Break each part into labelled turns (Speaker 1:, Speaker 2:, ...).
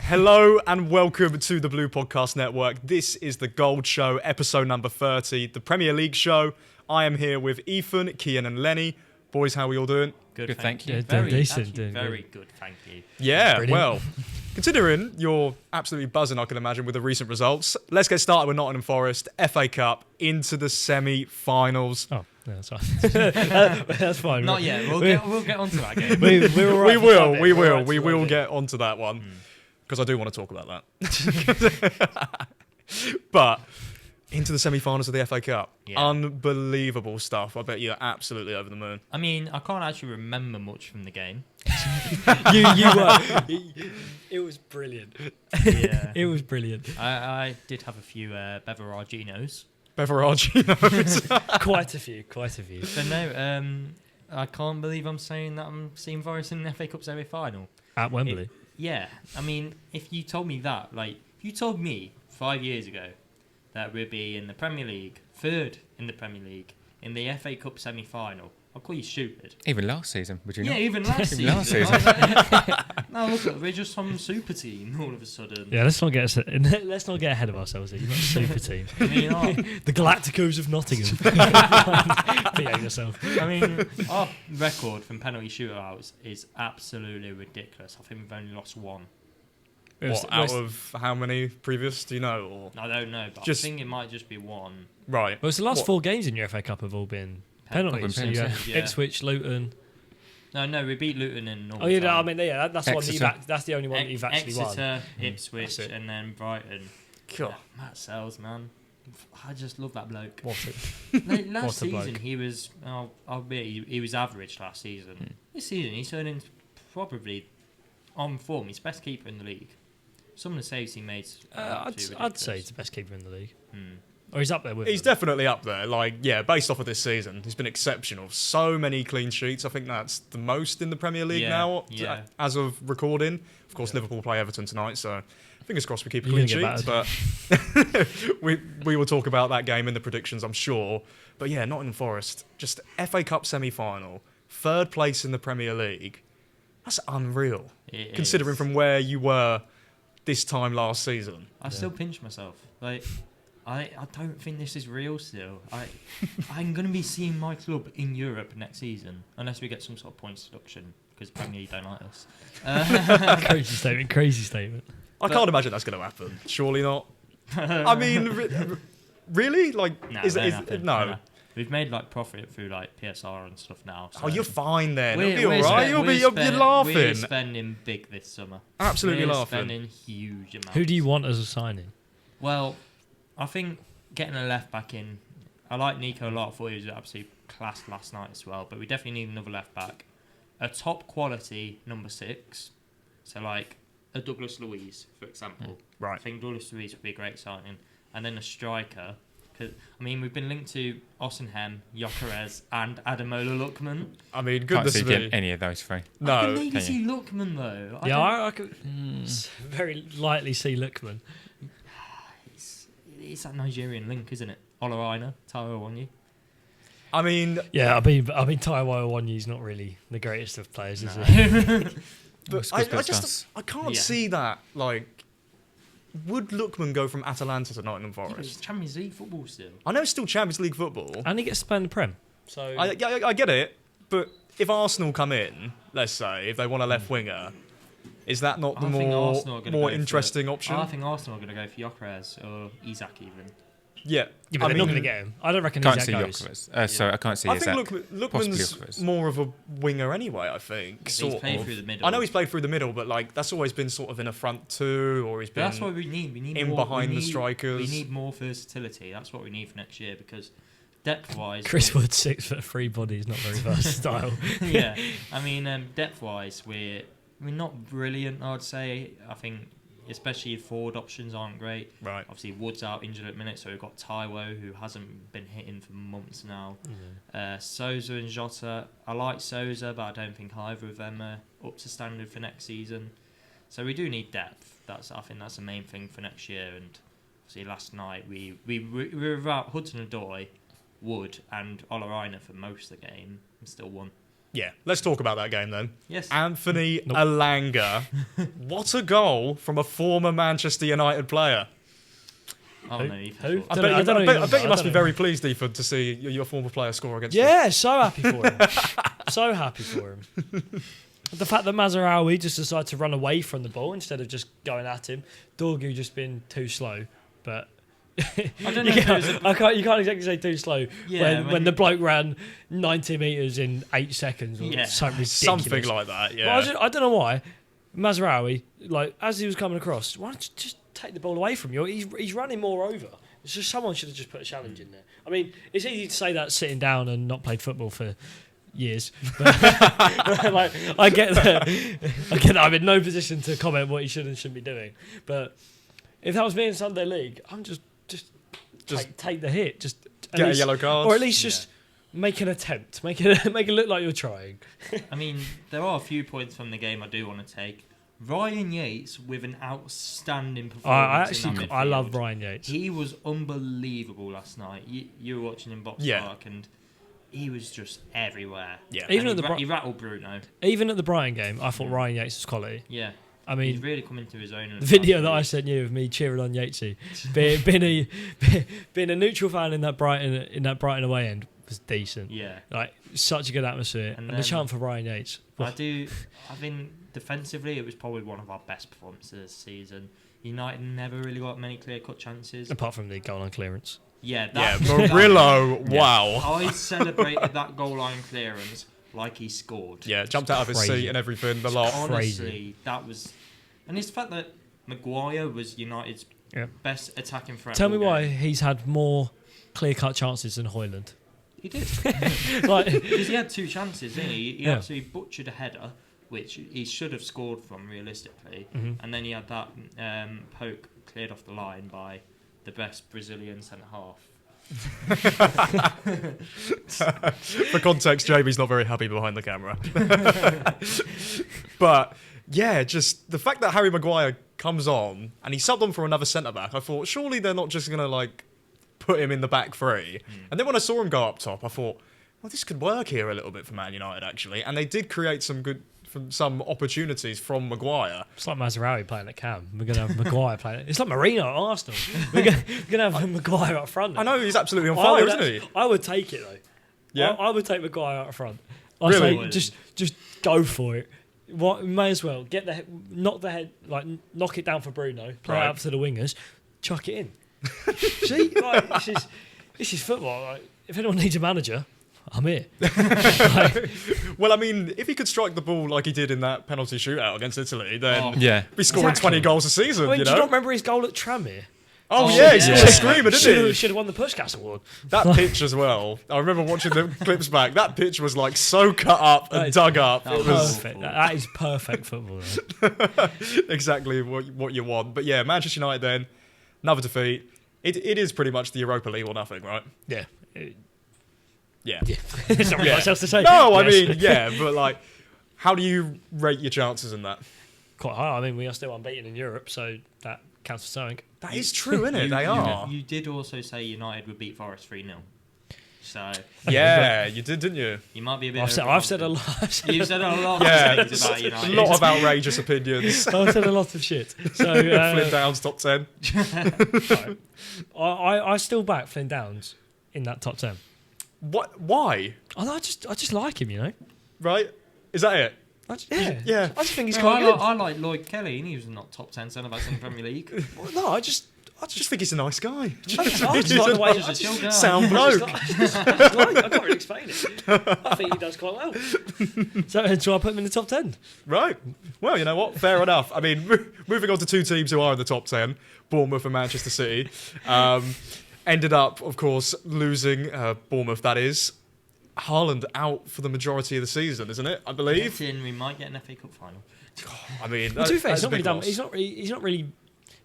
Speaker 1: Hello and welcome to the Blue Podcast Network. This is the Gold Show, episode number 30, the Premier League show. I am here with Ethan, Kian and Lenny. Boys, how are we all doing?
Speaker 2: Good, thank you.
Speaker 3: Yeah,
Speaker 2: Very
Speaker 3: decent,
Speaker 2: very good, thank you.
Speaker 1: Yeah,
Speaker 3: Brilliant.
Speaker 1: well, considering you're absolutely buzzing, I can imagine, with the recent results, let's get started with Nottingham Forest, FA Cup, into the semi-finals.
Speaker 3: Oh, yeah, that's fine. That's fine.
Speaker 2: Not yet. We'll get onto that game.
Speaker 3: We're all right
Speaker 1: We
Speaker 3: for time,
Speaker 1: will
Speaker 3: right,
Speaker 1: get onto that one, because I do want to talk about that. But into the semi-finals of the FA Cup.
Speaker 2: Yeah.
Speaker 1: Unbelievable stuff. I bet you're absolutely over the moon.
Speaker 2: I mean, I can't actually remember much from the game.
Speaker 3: you were. It was brilliant.
Speaker 2: Yeah.
Speaker 3: It was brilliant.
Speaker 2: I did have a few Beveraginos.
Speaker 1: Beveraginos.
Speaker 3: Quite a few.
Speaker 2: But no, I can't believe I'm saying that I'm seeing Forest in the FA Cup semi-final.
Speaker 3: At Wembley.
Speaker 2: Yeah. I mean, if you told me that, if you told me 5 years ago that we'd be in the Premier League, third in the Premier League, in the FA Cup semi-final, I'll call you stupid.
Speaker 4: Even last season, would you not?
Speaker 2: Yeah, even last season.
Speaker 4: Last season.
Speaker 2: No, look, we're just some super team all of a sudden.
Speaker 3: Yeah, let's not get ahead of ourselves here. You're not a super team.
Speaker 2: I mean,
Speaker 3: The Galacticos of Nottingham. Behave yourself.
Speaker 2: I mean, our record from penalty shootouts is absolutely ridiculous. I think we've only lost one.
Speaker 1: What, out of how many previous, do you know? Or
Speaker 2: I don't know, but I think it might just be one.
Speaker 1: right.
Speaker 3: Well, it's the last 4 games in your FA Cup have all been penalties. So
Speaker 4: Penalties,
Speaker 3: you
Speaker 2: yeah.
Speaker 3: Ipswich, Luton.
Speaker 2: No, we beat Luton in normal
Speaker 3: Oh, yeah,
Speaker 2: time.
Speaker 3: no, I mean, yeah, that's the one
Speaker 4: Exeter.
Speaker 3: that's the only one that you've actually won.
Speaker 2: Exeter, Ipswich,
Speaker 1: That's it.
Speaker 2: and then Brighton.
Speaker 1: Cool.
Speaker 2: Yeah, Matt Sells, man. I just love that bloke.
Speaker 3: What a-
Speaker 2: Last
Speaker 3: What a
Speaker 2: season,
Speaker 3: bloke.
Speaker 2: he was, I'll be, he was average last season. This season, he's turned into probably on form. He's the best keeper in the league. Some of the saves he made.
Speaker 3: I'd say he's the best keeper in the league.
Speaker 2: Hmm.
Speaker 3: Or he's up there with
Speaker 1: He's
Speaker 3: them.
Speaker 1: definitely up there. Based off of this season, he's been exceptional. So many clean sheets. I think that's the most in the Premier League
Speaker 2: Yeah,
Speaker 1: now,
Speaker 2: yeah.
Speaker 1: as of recording. Of course, Liverpool play Everton tonight, so fingers crossed we keep a
Speaker 3: You're
Speaker 1: clean
Speaker 3: gonna
Speaker 1: sheet.
Speaker 3: get
Speaker 1: But we will talk about that game in the predictions, I'm sure. But yeah, Nottingham Forest, just FA Cup semi-final, 3rd place in the Premier League. That's unreal,
Speaker 2: It
Speaker 1: considering
Speaker 2: is.
Speaker 1: from where you were this time last season.
Speaker 2: I still pinch myself. I don't think this is real still. I'm going to be seeing my club in Europe next season, unless we get some sort of points deduction, because Premier League don't like us.
Speaker 3: Crazy statement.
Speaker 1: I can't imagine that's going to happen. Surely not. I mean, really?
Speaker 2: No,
Speaker 1: No.
Speaker 2: We've made profit through PSR and stuff now. So
Speaker 1: Oh, you're fine then.
Speaker 2: We're-
Speaker 1: It'll be
Speaker 2: we're
Speaker 1: all right.
Speaker 2: spend-
Speaker 1: You'll
Speaker 2: we're
Speaker 1: be, you're
Speaker 2: spend-
Speaker 1: laughing.
Speaker 2: We're spending big this summer.
Speaker 1: Absolutely
Speaker 2: We're
Speaker 1: laughing.
Speaker 2: spending huge amounts.
Speaker 3: Who do you want as a signing?
Speaker 2: Well, I think getting a left back in. I like Nico a lot. I thought he was absolutely class last night as well. But we definitely need another left back. A top quality number 6. So a Douglas Luiz, for example. I
Speaker 1: Right.
Speaker 2: think Douglas Luiz would be a great signing. And then a striker. We've been linked to Osenhem, Gyökeres, and Ademola Lookman.
Speaker 1: I mean,
Speaker 4: Can't
Speaker 1: goodness
Speaker 4: see
Speaker 1: me.
Speaker 4: any of those three.
Speaker 2: I can
Speaker 1: No.
Speaker 2: maybe
Speaker 4: Can
Speaker 2: see Lookman though.
Speaker 3: I could very lightly see Lookman.
Speaker 2: It's that Nigerian link, isn't it? Olaraina, Taiwo Wanyi.
Speaker 1: I mean,
Speaker 3: Yeah, I mean, Taiwo Wanyi's not really the greatest of players, is he?
Speaker 1: but
Speaker 4: Well,
Speaker 1: I can't
Speaker 2: Yeah.
Speaker 1: see that. Would Lookman go from Atalanta to Nottingham
Speaker 2: Yeah, but it's
Speaker 1: Forest?
Speaker 2: Champions League football still.
Speaker 1: I know it's still Champions League football.
Speaker 3: And he gets to play in the Prem. So
Speaker 1: I get it, but if Arsenal come in, let's say, if they want a left winger, is that not the
Speaker 2: I think Arsenal are gonna
Speaker 1: more
Speaker 2: go for
Speaker 1: interesting option?
Speaker 2: I think Arsenal are going to go for Gyökeres or Isak even.
Speaker 1: Yeah.
Speaker 3: yeah, but they're not going to get him. I don't reckon
Speaker 4: Can't
Speaker 3: he's
Speaker 4: see
Speaker 3: that goes.
Speaker 4: Gyökeres. Sorry, I can't see
Speaker 1: I
Speaker 4: Isaac.
Speaker 1: think Lookman's
Speaker 4: Possibly Gyökeres.
Speaker 1: more of a winger anyway, I think.
Speaker 2: He's
Speaker 1: Sort
Speaker 2: played
Speaker 1: of.
Speaker 2: through the middle.
Speaker 1: I know he's played through the middle, but that's always been sort of in a front 2, or he's
Speaker 2: But
Speaker 1: been
Speaker 2: that's what we need. We need
Speaker 1: in
Speaker 2: more,
Speaker 1: behind
Speaker 2: we
Speaker 1: the
Speaker 2: need-
Speaker 1: strikers.
Speaker 2: We need more versatility. That's what we need for next year because depth-wise...
Speaker 3: Chris Wood's 6'3" body is not very versatile.
Speaker 2: yeah, I mean, depth-wise, we're not brilliant, I'd say. I think especially forward options aren't great.
Speaker 1: Right.
Speaker 2: Obviously, Wood's out injured at the minute, so we've got Taiwo, who hasn't been hitting for months now. Sousa and Jota. I like Sousa, but I don't think either of them are up to standard for next season. So we do need depth. I think that's the main thing for next year. And obviously, last night we were without Hudson-Odoi, Wood, and Olaraina for most of the game, and still won.
Speaker 1: Yeah, let's talk about that game then.
Speaker 2: Yes.
Speaker 1: Anthony Elanga. What a goal from a former Manchester United player.
Speaker 2: Oh, no,
Speaker 3: Who?
Speaker 1: I
Speaker 3: Don't
Speaker 1: bet,
Speaker 3: know- I don't know
Speaker 1: you, I
Speaker 3: who
Speaker 1: bet you
Speaker 3: you
Speaker 1: must
Speaker 3: are,
Speaker 1: be
Speaker 3: I don't
Speaker 1: very pleased, Ethan, to see your former player score against you.
Speaker 3: Yeah, so happy for him. So happy for him. The fact that Mazraoui just decided to run away from the ball instead of just going at him. Dorgu just been too slow, but
Speaker 2: I don't know if there was a...
Speaker 3: you can't exactly say too slow
Speaker 2: Yeah,
Speaker 3: when the bloke ran 90 metres in 8 seconds or
Speaker 2: Yeah.
Speaker 3: something ridiculous.
Speaker 1: Something like that,
Speaker 3: But
Speaker 1: yeah.
Speaker 3: I don't know why Mazraoui, like as he was coming across, why don't you just take the ball away from you? He's running more over. It's just someone should have just put a challenge in there. I mean, it's easy to say that sitting down and not played football for years. But, like, I get that I'm in no position to comment what he should and shouldn't be doing. But if that was me in Sunday League, I'm just take the hit. Just at
Speaker 1: Get a
Speaker 3: least-
Speaker 1: yellow card.
Speaker 3: or at least just make an attempt. Make it look like you're trying.
Speaker 2: I mean, there are a few points from the game I do want to take. Ryan Yates with an outstanding performance.
Speaker 3: I love Ryan Yates.
Speaker 2: He was unbelievable last night. You were watching in Box
Speaker 1: Yeah.
Speaker 2: Park and he was just everywhere.
Speaker 1: Yeah.
Speaker 3: Even
Speaker 2: And
Speaker 3: at the
Speaker 2: he rattled Bruno.
Speaker 3: Even at the Brighton game, I thought Ryan Yates was quality.
Speaker 2: Yeah.
Speaker 3: I
Speaker 2: He's
Speaker 3: mean,
Speaker 2: really come into his own.
Speaker 3: the video that I sent you of me cheering on Yatesy, being a neutral fan in that Brighton away end was decent.
Speaker 2: Yeah.
Speaker 3: Like such a good atmosphere, and the
Speaker 2: then-
Speaker 3: chant for Ryan Yates.
Speaker 2: I think defensively it was probably one of our best performances this season. United never really got many clear-cut chances.
Speaker 3: Apart from the goal on clearance.
Speaker 2: Yeah,
Speaker 1: Yeah,
Speaker 2: that,
Speaker 1: Murillo, wow.
Speaker 2: I celebrated that goal line clearance like he scored.
Speaker 1: Yeah, jumped out of his
Speaker 3: Crazy.
Speaker 1: seat and everything, the lot.
Speaker 2: Honestly, that was... And it's the fact that Maguire was United's
Speaker 3: Yeah.
Speaker 2: best attacking threat.
Speaker 3: Tell me
Speaker 2: all
Speaker 3: why
Speaker 2: game.
Speaker 3: he's had more clear-cut chances than Højlund.
Speaker 2: He did.
Speaker 3: Like,
Speaker 2: Because he had two chances, didn't he? He
Speaker 3: Yeah.
Speaker 2: absolutely butchered a header, which he should have scored from realistically.
Speaker 3: Mhm.
Speaker 2: And then he had that poke cleared off the line by the best Brazilian centre-half.
Speaker 1: For context, Jamie's not very happy behind the camera. But yeah, just the fact that Harry Maguire comes on and he subbed on for another centre back, I thought surely they're not just gonna like put him in the back three. And then when I saw him go up top, I thought, well, this could work here a little bit for Man United actually. And they did create some opportunities from Maguire.
Speaker 3: it's like Mazraoui playing at Cam. We're going to have Maguire playing. It's like Marino at Arsenal. We're going to have Maguire up front.
Speaker 1: I know he's absolutely on
Speaker 3: I
Speaker 1: fire,
Speaker 3: would,
Speaker 1: isn't he?
Speaker 3: I would take it though.
Speaker 1: Yeah?
Speaker 3: I would take Maguire up front. I
Speaker 1: Really?
Speaker 3: say just go for it. What may as well knock it down for Bruno. Play it
Speaker 1: Right.
Speaker 3: up to the wingers. Chuck it in. See, like, this is football. Like, if anyone needs a manager, I'm here.
Speaker 1: Well, I mean, if he could strike the ball like he did in that penalty shootout against Italy, then
Speaker 2: Oh.
Speaker 4: Yeah.
Speaker 1: he'd be scoring
Speaker 3: Exactly.
Speaker 1: 20 goals a season,
Speaker 3: I mean,
Speaker 1: you
Speaker 3: do you
Speaker 1: know?
Speaker 3: not remember his goal at Tranmere?
Speaker 1: Oh,
Speaker 2: Oh,
Speaker 1: yeah, he
Speaker 2: yeah.
Speaker 1: scored a screamer, didn't he?
Speaker 3: Should have won the Puskás Award.
Speaker 1: That pitch as well. I remember watching the clips back. That pitch was like so cut up
Speaker 3: That
Speaker 1: and
Speaker 3: is-
Speaker 1: dug up.
Speaker 2: that
Speaker 1: It
Speaker 2: was
Speaker 1: was
Speaker 3: Perfect. That is perfect football. Though.
Speaker 1: exactly what you want. But yeah, Manchester United then, another defeat. It is pretty much the Europa League or nothing, right?
Speaker 3: Yeah.
Speaker 1: Yeah.
Speaker 3: There's not really much else to say.
Speaker 1: No, I
Speaker 3: Yes.
Speaker 1: mean, yeah, but like, how do you rate your chances in that?
Speaker 3: Quite high. I mean, we are still unbeaten in Europe, so that counts for something.
Speaker 1: That is true, isn't it? They are.
Speaker 2: You did also say United would beat Forest 3-0. So
Speaker 1: Yeah, you did, didn't you?
Speaker 2: you might be a bit...
Speaker 3: I've said a lot.
Speaker 2: You've said a lot
Speaker 1: Yeah,
Speaker 2: of things about
Speaker 1: a
Speaker 2: United.
Speaker 1: lot of outrageous opinions.
Speaker 3: I've said a lot of shit. So
Speaker 1: Flynn Downs top 10.
Speaker 3: I still back Flynn Downs in that top 10.
Speaker 1: What? Why?
Speaker 3: I just like him, you know.
Speaker 1: Right? Is that it?
Speaker 3: Yeah.
Speaker 1: Yeah.
Speaker 3: I just think he's
Speaker 2: No,
Speaker 3: quite good.
Speaker 2: I like Lloyd Kelly, and he was not top 10 centre-backs in the Premier League.
Speaker 3: Well, no, I just
Speaker 1: Just think he's a nice guy.
Speaker 3: I just like the way
Speaker 2: He's a chill guy.
Speaker 1: Sound bloke.
Speaker 3: I can't really explain it. I think he does quite well. So I put him in the top 10.
Speaker 1: Right. Well, you know what? Fair enough. I mean, moving on to two teams who are in the top 10, Bournemouth and Manchester City. Ended up, of course, losing, Bournemouth that is. Haaland out for the majority of the season, isn't it? I believe.
Speaker 2: We might get an FA Cup final.
Speaker 1: I mean,
Speaker 3: Well, to be fair,
Speaker 1: that's
Speaker 3: he's
Speaker 1: a
Speaker 3: not really
Speaker 1: big
Speaker 3: done.
Speaker 1: loss.
Speaker 3: He's not really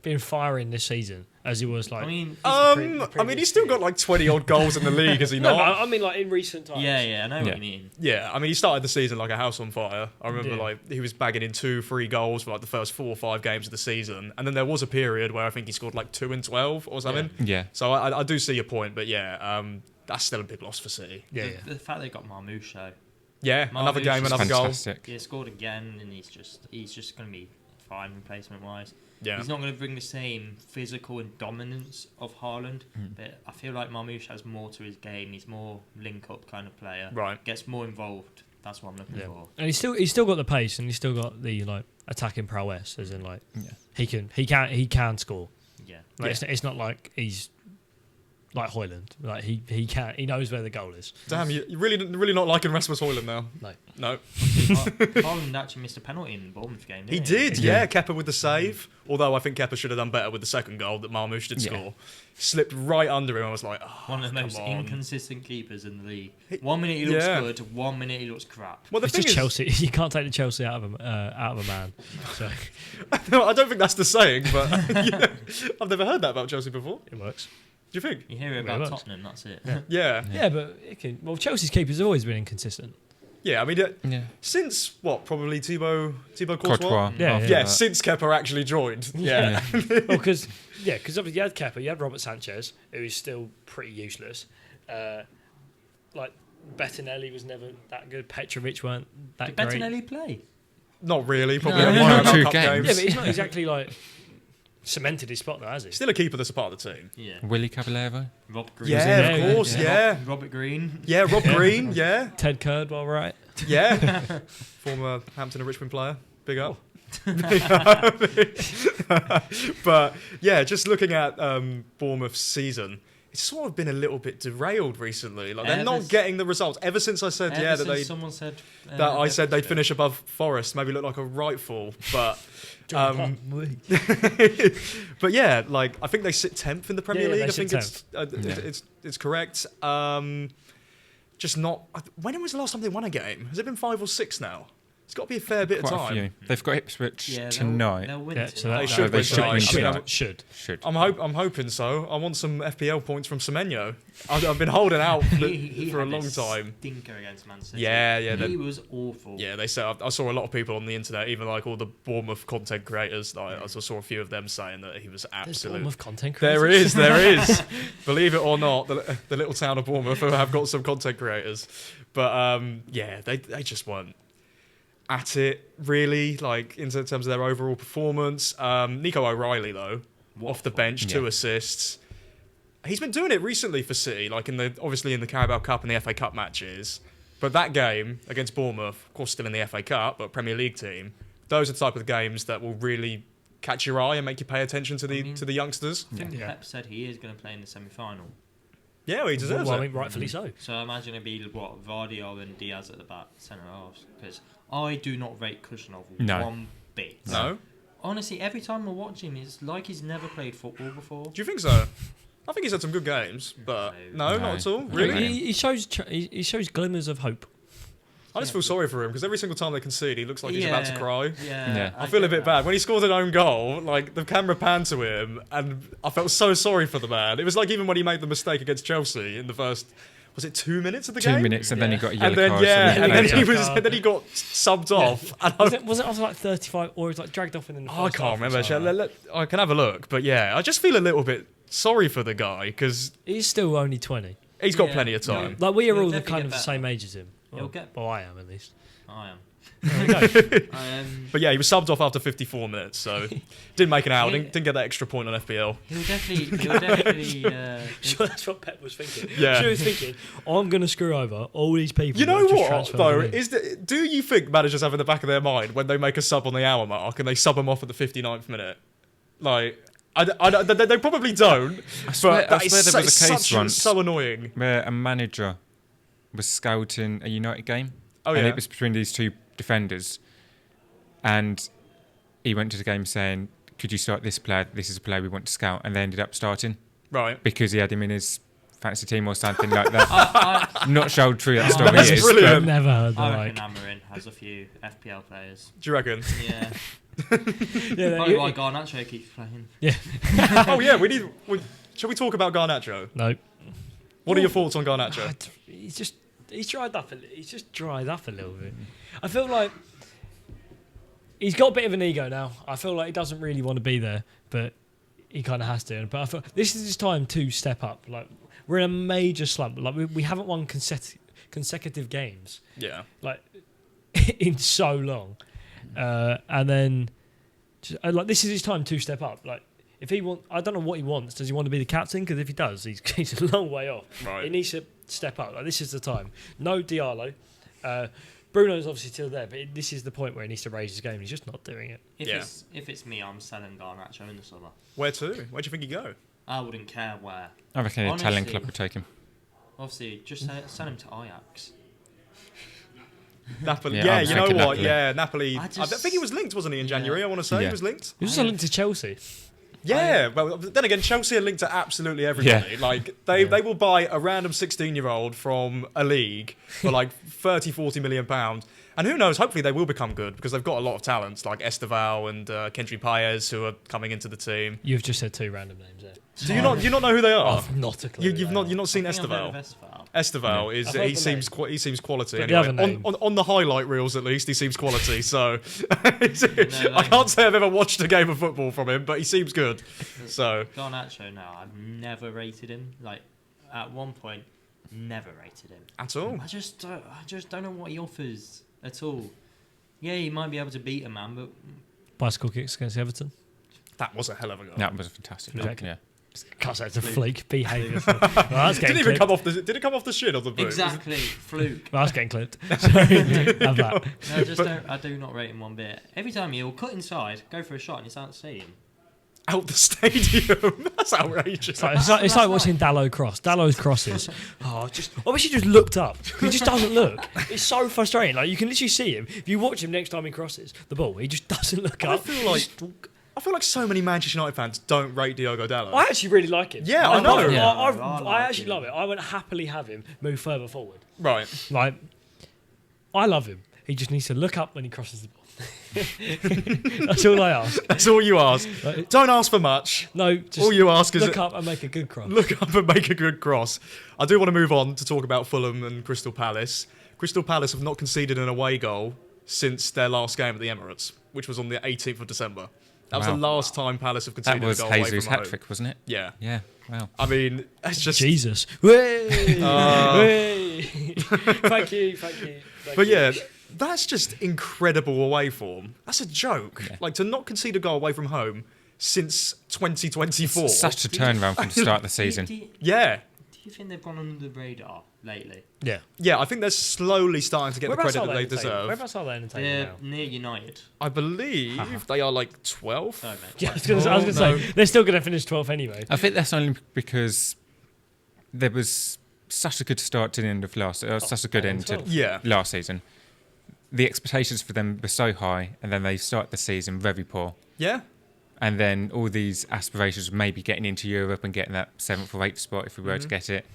Speaker 3: been firing this season as he was like.
Speaker 2: I mean,
Speaker 1: I mean, he's still got like 20 odd goals in the league, has he
Speaker 3: no,
Speaker 1: not?
Speaker 3: I mean like in recent times.
Speaker 2: yeah, I know
Speaker 4: Yeah.
Speaker 2: what you mean.
Speaker 1: Yeah, I mean, he started the season like a house on fire. I remember
Speaker 3: Yeah.
Speaker 1: like he was bagging in 2-3 goals for like the first 4 or 5 games of the season, and then there was a period where I think he scored like 2 in 12 or something.
Speaker 4: Yeah.
Speaker 1: So I do see your point, but yeah, that's still a big loss for City.
Speaker 3: Yeah.
Speaker 2: The fact they got Marmouche,
Speaker 1: Yeah, another
Speaker 2: Marmoush
Speaker 1: game,
Speaker 2: is
Speaker 1: another goal.
Speaker 4: Fantastic.
Speaker 2: He scored again, and he's just going to be fine replacement wise.
Speaker 1: Yeah.
Speaker 2: He's not going to bring the same physical and dominance of Haaland, but I feel like Marmoush has more to his game. He's more link-up kind of player.
Speaker 1: Right.
Speaker 2: Gets more involved. That's what I'm looking for.
Speaker 3: And he's still got the pace, and he's still got the like attacking prowess, as in like he can score.
Speaker 2: Yeah.
Speaker 3: Like, it's not like he's like Højlund. Like he knows where the goal is.
Speaker 1: Damn, you're really not liking Rasmus Højlund now. No.
Speaker 2: Haaland actually missed a penalty in the Bournemouth game.
Speaker 1: He
Speaker 2: Didn't
Speaker 1: did, yeah. Kepa with the save. Although I think Kepa should have done better with the second goal that Marmoush did score. Slipped right under him. I was like,
Speaker 2: One of the most
Speaker 1: come on.
Speaker 2: inconsistent keepers in the league. 1 minute he looks good, 1 minute he looks crap.
Speaker 1: Well, the
Speaker 3: It's
Speaker 1: thing
Speaker 3: just
Speaker 1: is,
Speaker 3: Chelsea. You can't take the Chelsea out of a man. So
Speaker 1: no, I don't think that's the saying, but yeah, I've never heard that about Chelsea before.
Speaker 3: it works.
Speaker 1: Do you think?
Speaker 2: You hear it
Speaker 3: Well,
Speaker 2: about
Speaker 3: it works.
Speaker 2: Tottenham, that's it.
Speaker 1: Yeah.
Speaker 3: Yeah, but it can. Well, Chelsea's keepers have always been inconsistent.
Speaker 1: Yeah, I mean,
Speaker 4: Yeah.
Speaker 1: since what? Probably Thibaut Courtois?
Speaker 4: Courtois.
Speaker 3: Yeah,
Speaker 4: after
Speaker 1: Yeah,
Speaker 4: that.
Speaker 1: since Kepa actually joined. Yeah.
Speaker 3: Well, because obviously you had Kepa, you had Robert Sanchez, who is still pretty useless. Like Bettinelli was never that good. Petrovic weren't that
Speaker 2: Did
Speaker 3: great.
Speaker 2: Bettinelli play?
Speaker 1: Not really. Probably
Speaker 2: No.
Speaker 1: only
Speaker 4: One or
Speaker 1: about
Speaker 4: two
Speaker 1: cup
Speaker 4: games.
Speaker 3: Yeah, but he's not exactly like cemented his spot though, has he?
Speaker 1: Still a keeper that's a part of the team.
Speaker 2: Yeah.
Speaker 4: Willie Caballero.
Speaker 2: Rob Green.
Speaker 1: Yeah,
Speaker 3: in
Speaker 1: of
Speaker 3: there,
Speaker 1: course,
Speaker 3: yeah.
Speaker 1: yeah.
Speaker 2: Robert Green.
Speaker 1: Yeah, Rob Green, yeah.
Speaker 3: Ted Curdwell, right?
Speaker 1: Yeah. Former Hampton and Richmond player. Big up. But yeah, just looking at Bournemouth's season, it's sort of been a little bit derailed recently. Like they're not getting the results. Ever since I said
Speaker 2: Someone said
Speaker 1: that I said they'd finish above Forest, maybe look like a rightful, but but yeah, like I think they sit 10th in the Premier
Speaker 3: Yeah,
Speaker 1: League.
Speaker 3: they
Speaker 1: I think
Speaker 3: sit
Speaker 1: it's correct. Just not. When was the last time they won a game? Has it been 5 or 6 now? It's got to be a fair bit
Speaker 4: Quite
Speaker 1: of
Speaker 4: a
Speaker 1: time.
Speaker 4: few. They've got Ipswich
Speaker 2: Yeah,
Speaker 4: tonight.
Speaker 2: They'll win
Speaker 3: Yeah,
Speaker 2: tonight.
Speaker 3: so that-
Speaker 1: They
Speaker 3: that-
Speaker 1: should
Speaker 4: they
Speaker 1: win
Speaker 4: should
Speaker 1: tonight.
Speaker 4: win
Speaker 1: I mean,
Speaker 4: tonight.
Speaker 3: Should.
Speaker 1: I'm hoping so. I want some FPL points from Semenyo. I've been holding out
Speaker 2: He
Speaker 1: for a
Speaker 2: had
Speaker 1: long
Speaker 2: this
Speaker 1: time.
Speaker 2: Stinker against Man City.
Speaker 1: Yeah,
Speaker 2: He was awful.
Speaker 1: Yeah, they said I saw a lot of people on the internet, even like all the Bournemouth content creators. Like, I saw a few of them saying that he was
Speaker 3: There's
Speaker 1: absolute.
Speaker 3: Bournemouth content
Speaker 1: There
Speaker 3: creators.
Speaker 1: is. Believe it or not, the little town of Bournemouth have got some content creators. But yeah, they just weren't at it really, like in terms of their overall performance. Nico O'Reilly though, off the bench, 2 assists. He's been doing it recently for City, like obviously in the Carabao Cup and the FA Cup matches. But that game against Bournemouth, of course, still in the FA Cup, but Premier League team. Those are the type of games that will really catch your eye and make you pay attention to the youngsters.
Speaker 2: I think
Speaker 3: Yeah.
Speaker 2: Pep said he is going to play in the semi-final.
Speaker 1: Yeah, well, he deserves
Speaker 3: Well,
Speaker 1: it.
Speaker 3: I mean, rightfully so.
Speaker 2: So I imagine it'd be what Vardio and Diaz at the back, centre halves. Because I do not rate Kushnerov one bit.
Speaker 1: No?
Speaker 2: Honestly, every time I watch him, it's like he's never played football before.
Speaker 1: Do you think so? I think he's had some good games, but no, not at all. Really?
Speaker 3: He shows glimmers of hope.
Speaker 1: I just feel sorry for him because every single time they concede, he looks like he's about to cry.
Speaker 2: Yeah,
Speaker 1: I feel a
Speaker 2: get
Speaker 1: bit
Speaker 2: that.
Speaker 1: bad. When he scored an own goal, like the camera panned to him, and I felt so sorry for the man. It was like even when he made the mistake against Chelsea in the first, was it 2 minutes of the
Speaker 4: 2
Speaker 1: game?
Speaker 4: minutes, and then he got a yellow
Speaker 1: And then
Speaker 4: card.
Speaker 1: and then
Speaker 3: Yeah.
Speaker 1: he was, and then he got subbed off. And
Speaker 3: Was it after like 35 or was it like dragged off in the first
Speaker 1: I can't
Speaker 3: half or
Speaker 1: remember.
Speaker 3: something?
Speaker 1: I can have a look, but yeah, I just feel a little bit sorry for the guy because
Speaker 3: He's still only 20.
Speaker 1: he's got
Speaker 2: Yeah.
Speaker 1: plenty of time.
Speaker 3: Like we are
Speaker 2: He'll
Speaker 3: all the
Speaker 2: definitely
Speaker 3: kind
Speaker 2: get
Speaker 3: of the
Speaker 2: better.
Speaker 3: same age as him.
Speaker 2: He'll get-
Speaker 3: Well, I am at least.
Speaker 2: I am.
Speaker 3: There you go.
Speaker 1: But yeah, he was subbed off after 54 minutes, so didn't make an outing.
Speaker 2: Yeah.
Speaker 1: Didn't get that extra point on FPL.
Speaker 2: He'll definitely.
Speaker 3: Sure, that's what Pep was thinking.
Speaker 1: Yeah.
Speaker 3: She was thinking, I'm going to screw over all these people.
Speaker 1: You know
Speaker 3: that just
Speaker 1: what,
Speaker 3: transferred
Speaker 1: though?
Speaker 3: in.
Speaker 1: Do you think managers have in the back of their mind when they make a sub on the hour mark and they sub them off at the 59th minute? Like, they probably don't.
Speaker 4: swear-
Speaker 1: but that
Speaker 4: I
Speaker 1: is
Speaker 4: swear there was a case
Speaker 1: so
Speaker 4: once.
Speaker 1: annoying.
Speaker 4: Where a manager was scouting a United game.
Speaker 1: Oh,
Speaker 4: and
Speaker 1: yeah.
Speaker 4: it was between these two defenders. And he went to the game saying, could you start this player? This is a player we want to scout. And they ended up starting
Speaker 1: Right.
Speaker 4: because he had him in his fantasy team or something like that. I'm not sure how true that story
Speaker 1: That's
Speaker 4: is.
Speaker 1: brilliant.
Speaker 3: I've never heard
Speaker 2: I
Speaker 3: that.
Speaker 2: reckon
Speaker 3: Like,
Speaker 2: Amarin has a few FPL players.
Speaker 1: Do you reckon?
Speaker 2: Yeah.
Speaker 3: yeah,
Speaker 2: Probably why Garnacho keeps playing.
Speaker 1: Oh, yeah, shall we talk about Garnacho?
Speaker 3: no.
Speaker 1: What are your thoughts on Garnacho?
Speaker 3: He's dried up. He's just dried up a little bit. I feel like he's got a bit of an ego now. I feel like he doesn't really want to be there, but he kind of has to. But I feel this is his time to step up. Like we're in a major slump. Like we haven't won consecutive games,
Speaker 1: Yeah.
Speaker 3: like in so long, and then like this is his time to step up. Like if he want, I don't know what he wants. Does he want to be the captain? Because if he does, he's a long way off.
Speaker 1: Right.
Speaker 3: He needs to step up. Like this is the time. No Diallo. Bruno's obviously still there, but this is the point where he needs to raise his game. He's just not doing it.
Speaker 2: If it's me, I'm selling Garnacho in the summer.
Speaker 1: Where to? Where do you think he'd go?
Speaker 2: I wouldn't care where.
Speaker 4: I reckon an Italian
Speaker 2: Honestly,
Speaker 4: club would take him.
Speaker 2: Obviously, just send him to Ajax.
Speaker 1: Napoli.
Speaker 4: Yeah,
Speaker 1: Yeah,
Speaker 4: I'm
Speaker 1: you know
Speaker 4: thinking
Speaker 1: what?
Speaker 4: Napoli.
Speaker 1: Yeah, Napoli.
Speaker 2: I
Speaker 1: I
Speaker 2: just-
Speaker 1: think he was linked, wasn't he, in January? I want to say
Speaker 4: Yeah.
Speaker 1: he was linked.
Speaker 3: He was also linked to Chelsea.
Speaker 1: Yeah, well, then again, Chelsea are linked to absolutely everybody.
Speaker 4: Yeah.
Speaker 1: Like, they will buy a random 16-year-old from a league for like 30, 40 million pounds. And who knows, hopefully they will become good because they've got a lot of talents like Esteval and Kendry Paez who are coming into the team.
Speaker 3: You've just said two random names there.
Speaker 1: Do you not know who they are?
Speaker 3: Oh, not a clue.
Speaker 1: You've not seen
Speaker 2: I think I've heard
Speaker 1: Esteval.
Speaker 2: of Esteval.
Speaker 1: Esteval
Speaker 3: I've
Speaker 1: is
Speaker 3: heard
Speaker 1: he
Speaker 3: the
Speaker 1: seems he seems quality
Speaker 3: But the
Speaker 1: anyway.
Speaker 3: other name-
Speaker 1: On the highlight reels at least he seems quality. So I can't say I've ever watched a game of football from him, but he seems good. So
Speaker 2: Garnacho now, I've never rated him. Like, at one point, never rated him.
Speaker 1: at all.
Speaker 2: I just don't know what he offers at all. Yeah, he might be able to beat a man, but
Speaker 3: Bicycle kicks against Everton.
Speaker 1: That was a hell of a goal.
Speaker 4: That was a fantastic goal.
Speaker 3: Exactly.
Speaker 4: Yeah.
Speaker 3: Can't say it's a fluke. Behave yourself. Well, that's getting
Speaker 1: Didn't even
Speaker 3: clipped.
Speaker 1: come off the. Did it come off the shin or the boot?
Speaker 2: exactly fluke.
Speaker 3: Well, that's getting clipped. So, have that.
Speaker 2: No, I do not rate him one bit. Every time he'll cut inside, go for a shot, and it's out to see him.
Speaker 1: Out the stadium. That's outrageous.
Speaker 3: It's like watching Dallo cross. Dallo's crosses. I wish he just looked up. He just doesn't look. It's so frustrating. Like you can literally see him. If you watch him next time he crosses the ball, he just doesn't look
Speaker 1: I
Speaker 3: up.
Speaker 1: feel like so many Manchester United fans don't rate Diogo Dallo.
Speaker 3: I actually really like him.
Speaker 1: Yeah, I know.
Speaker 3: love him.
Speaker 2: Yeah.
Speaker 3: I
Speaker 2: I like
Speaker 3: actually
Speaker 2: him.
Speaker 3: love it. I would happily have him move further forward.
Speaker 1: Right.
Speaker 3: Like, I love him. He just needs to look up when he crosses the ball. That's all I ask.
Speaker 1: That's all you ask.
Speaker 3: Like,
Speaker 1: Don't ask for much.
Speaker 3: no, just
Speaker 1: All you ask is
Speaker 3: look up and make a good cross.
Speaker 1: look up and make a good cross. I do want to move on to talk about Fulham and Crystal Palace. Crystal Palace have not conceded an away goal since their last game at the Emirates, which was on the 18th of December. That was
Speaker 4: Wow.
Speaker 1: the last time Palace have conceded
Speaker 4: That was
Speaker 1: a goal away
Speaker 4: Jesus'
Speaker 1: from home.
Speaker 4: hat trick, wasn't it?
Speaker 1: Yeah.
Speaker 4: Yeah. Wow.
Speaker 1: I mean, it's just...
Speaker 3: Jesus. Way!
Speaker 1: Oh.
Speaker 3: Way! Thank you.
Speaker 1: But yeah, that's just incredible away form. That's a joke.
Speaker 4: Yeah.
Speaker 1: Like, to not concede a goal away from home since 2024.
Speaker 4: Such a turnaround from the start of the season.
Speaker 2: Do
Speaker 1: Yeah.
Speaker 2: you think they've gone under the radar lately?
Speaker 3: Yeah.
Speaker 1: Yeah, I think they're slowly starting to get the
Speaker 3: Whereabouts
Speaker 1: credit
Speaker 3: are
Speaker 1: that they
Speaker 3: in the table?
Speaker 1: deserve.
Speaker 3: Whereabouts are they in the table
Speaker 2: They're
Speaker 3: now?
Speaker 2: near United.
Speaker 1: I believe they are like 12th.
Speaker 2: Sorry, mate.
Speaker 3: Yeah, I was going to
Speaker 1: no.
Speaker 3: say, they're still going to finish 12th anyway.
Speaker 4: I think that's only because there was such a good start to the end of such a good end to
Speaker 3: 12.
Speaker 1: Yeah.
Speaker 4: last season. The expectations for them were so high, and then they start the season very poor.
Speaker 1: Yeah.
Speaker 4: And then all these aspirations of maybe getting into Europe and getting that 7th or 8th spot if we were to get it,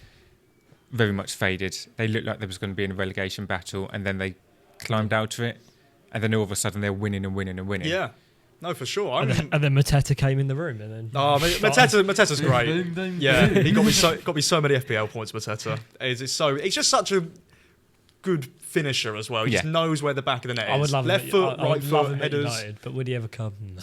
Speaker 4: very much faded. They looked like there was going to be in a relegation battle, and then they climbed out to it, and then all of a sudden they're winning and winning and winning.
Speaker 1: Yeah. No, for sure. I mean,
Speaker 3: And then Mateta came in the room and then...
Speaker 1: oh, Mateta's great.
Speaker 2: Boom, boom,
Speaker 1: Yeah,
Speaker 2: boom.
Speaker 1: he got me so many FPL points, Mateta. He's just such a good finisher as well. He just
Speaker 4: Yeah.
Speaker 1: knows where the back of the net is.
Speaker 3: I would love
Speaker 1: Left
Speaker 3: him.
Speaker 1: foot,
Speaker 3: I
Speaker 1: right
Speaker 3: would love
Speaker 1: foot,
Speaker 3: him at
Speaker 1: headers.
Speaker 3: United, but would he ever come? No.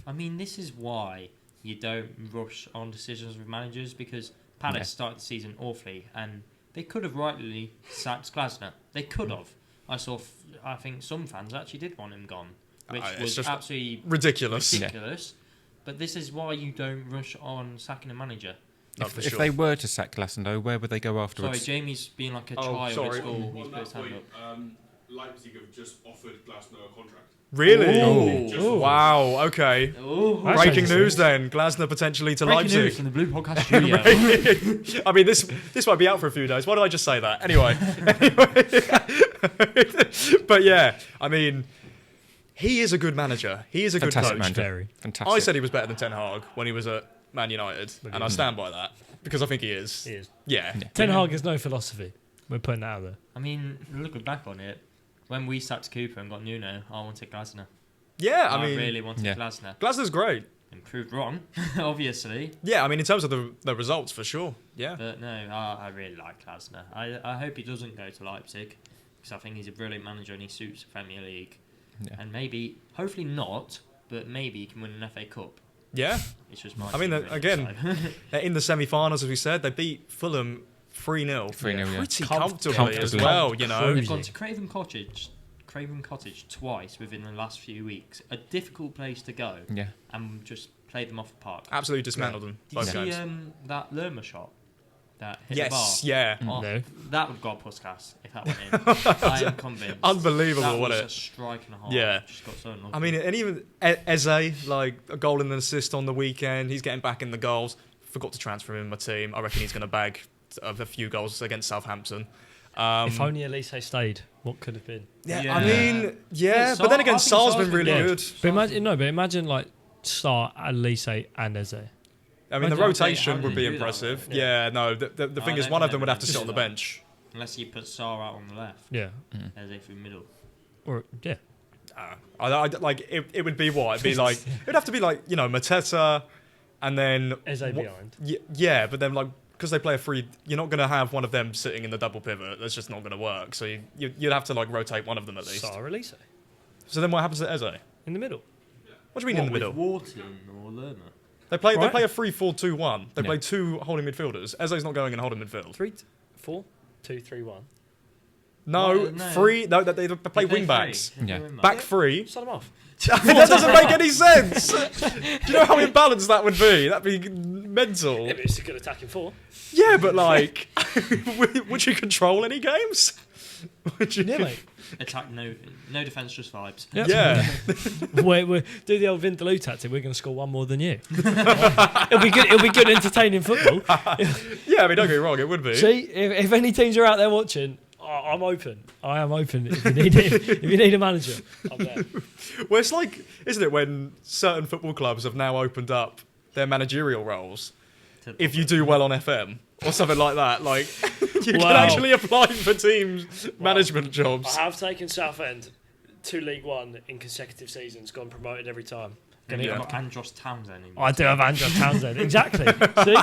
Speaker 2: I mean, this is why you don't rush on decisions with managers, because Palace
Speaker 4: Yeah.
Speaker 2: started the season awfully, and they could have rightly sacked Glasner. They could have. I think some fans actually did want him gone, which
Speaker 1: It's
Speaker 2: was
Speaker 1: just
Speaker 2: absolutely
Speaker 1: ridiculous.
Speaker 2: ridiculous. But this is why you don't rush on sacking a manager.
Speaker 1: No, for
Speaker 4: If
Speaker 1: sure.
Speaker 4: they were to sack Glasgow, where would they go
Speaker 2: Sorry,
Speaker 4: afterwards?
Speaker 2: Jamie's being like a
Speaker 1: Oh,
Speaker 2: child
Speaker 1: sorry.
Speaker 2: at school. He's
Speaker 5: On
Speaker 2: put his
Speaker 5: that
Speaker 2: hand
Speaker 5: point,
Speaker 2: up.
Speaker 5: Leipzig have just offered Glasgow a contract.
Speaker 1: Really?
Speaker 2: Ooh.
Speaker 3: Ooh.
Speaker 1: Wow. Okay.
Speaker 2: Oh,
Speaker 3: That's
Speaker 1: Breaking
Speaker 3: interesting.
Speaker 1: news then. Glasner potentially to
Speaker 2: breaking news
Speaker 1: Leipzig.
Speaker 2: from the Blue Podcast Studio.
Speaker 1: I mean, this might be out for a few days. Why did I just say that? Anyway. But yeah, I mean, he is a good manager. He is a good
Speaker 4: Fantastic
Speaker 1: coach.
Speaker 4: manager.
Speaker 3: Very.
Speaker 4: Fantastic.
Speaker 1: I said he was better than Ten Hag when he was at Man United, and I stand by that because I think he is.
Speaker 3: He is.
Speaker 1: Yeah.
Speaker 3: Ten Hag has no philosophy. We're putting that out there.
Speaker 2: I mean, looking back on it, when we sacked Cooper and got Nuno, I wanted Glasner.
Speaker 1: Yeah,
Speaker 2: I
Speaker 1: I mean,
Speaker 2: really wanted
Speaker 4: Yeah.
Speaker 2: Glasner.
Speaker 1: Glasner's great.
Speaker 2: And proved wrong, obviously.
Speaker 1: Yeah, I mean, in terms of the results, for sure. Yeah.
Speaker 2: But no, I really like Glasner. I hope he doesn't go to Leipzig, because I think he's a brilliant manager and he suits the Premier League.
Speaker 4: Yeah.
Speaker 2: And maybe, hopefully not, but maybe he can win an FA Cup.
Speaker 1: Yeah.
Speaker 2: It's just my
Speaker 1: I mean,
Speaker 2: team, really,
Speaker 1: again,
Speaker 2: so.
Speaker 1: they're in the semi-finals, as we said. They beat Fulham 3-0.
Speaker 4: 3-0, yeah.
Speaker 1: Pretty
Speaker 3: Comfortably.
Speaker 1: comfortably as well, you know.
Speaker 3: Cruising.
Speaker 2: They've gone to Craven Cottage twice within the last few weeks. A difficult place to go,
Speaker 4: Yeah.
Speaker 2: and just played them off the park.
Speaker 1: Absolutely dismantled them.
Speaker 2: Did you
Speaker 1: Both
Speaker 2: see
Speaker 1: games.
Speaker 2: that Lerma shot? That hit
Speaker 1: Yes,
Speaker 2: the bar?
Speaker 1: yeah.
Speaker 2: Oh,
Speaker 3: No.
Speaker 2: that would have got Puskas if that went in. I am convinced.
Speaker 1: Unbelievable,
Speaker 2: that
Speaker 1: wasn't
Speaker 2: was
Speaker 1: it?
Speaker 2: a strike and a half.
Speaker 1: Yeah.
Speaker 2: Just got so unlucky.
Speaker 1: I mean, and even Eze, like a goal and an assist on the weekend. He's getting back in the goals. Forgot to transfer him in my team. I reckon he's going to bag a few goals against Southampton.
Speaker 3: If only Elise stayed, what could have been?
Speaker 1: Yeah,
Speaker 2: Yeah.
Speaker 1: I mean, yeah,
Speaker 2: But
Speaker 1: but then
Speaker 2: I
Speaker 1: again,
Speaker 2: think
Speaker 1: Sar's
Speaker 2: Sar's
Speaker 1: been really
Speaker 3: been
Speaker 1: good.
Speaker 3: But imagine like start Elise and Eze.
Speaker 1: I mean, the
Speaker 2: How
Speaker 1: rotation
Speaker 2: do
Speaker 1: would
Speaker 2: you
Speaker 1: be
Speaker 2: do that,
Speaker 1: impressive.
Speaker 2: though?
Speaker 1: Yeah, no, the thing is,
Speaker 2: don't
Speaker 1: one
Speaker 2: think
Speaker 1: of them would
Speaker 2: they
Speaker 1: have to
Speaker 2: would
Speaker 1: sit on the
Speaker 2: do that.
Speaker 1: bench.
Speaker 2: Unless you put Sar out on the left,
Speaker 3: Yeah,
Speaker 2: as if in middle.
Speaker 3: or yeah,
Speaker 1: Like it would be what? It'd be like it'd have to be like Mateta, and then
Speaker 3: Eze
Speaker 1: wha-
Speaker 3: behind.
Speaker 1: Yeah, but then like because they play a free, you're not going to have one of them sitting in the double pivot. That's just not going to work. So you'd have to like rotate one of them at least.
Speaker 3: Sar Elise
Speaker 1: So then what happens to Eze?
Speaker 3: in the middle.
Speaker 1: What do you mean in the middle?
Speaker 2: Wharton or Lerma?
Speaker 1: They play
Speaker 3: Right.
Speaker 1: a 3-4-2-1. They
Speaker 4: Yeah.
Speaker 1: play two holding midfielders. Eze's not going in holding midfield.
Speaker 3: 3-4-2-3-1.
Speaker 1: No,
Speaker 2: Well, no.
Speaker 1: free. No, they play wing backs.
Speaker 4: Yeah.
Speaker 1: Back three.
Speaker 3: Start them off.
Speaker 1: That doesn't make any sense. Do you know how imbalanced that would be? That'd be mental.
Speaker 3: Yeah, but it's a good attacking four.
Speaker 1: Yeah, but like, would you control any games? Would you?
Speaker 3: Yeah, mate.
Speaker 2: Attack, no defense, just vibes.
Speaker 3: Yep.
Speaker 1: Yeah.
Speaker 3: we do the old Vindaloo tactic. We're going to score one more than you. It'll be good. It'll be good, entertaining football.
Speaker 1: Yeah, I mean, don't get me wrong, it would be.
Speaker 3: See, if any teams are out there watching, I'm open. I am open. If you need if you need a manager, I'm there.
Speaker 1: Well, it's like, isn't it, when certain football clubs have now opened up their managerial roles if you do well on FM or something like that. Like, you can
Speaker 3: Wow.
Speaker 1: actually apply for teams' management jobs.
Speaker 3: I have taken Southend to League One in consecutive seasons, gone promoted every time.
Speaker 2: And
Speaker 3: Gonna
Speaker 2: you've
Speaker 3: get-
Speaker 2: got Andros Townsend in
Speaker 3: I do have Andros Townsend. Exactly. See?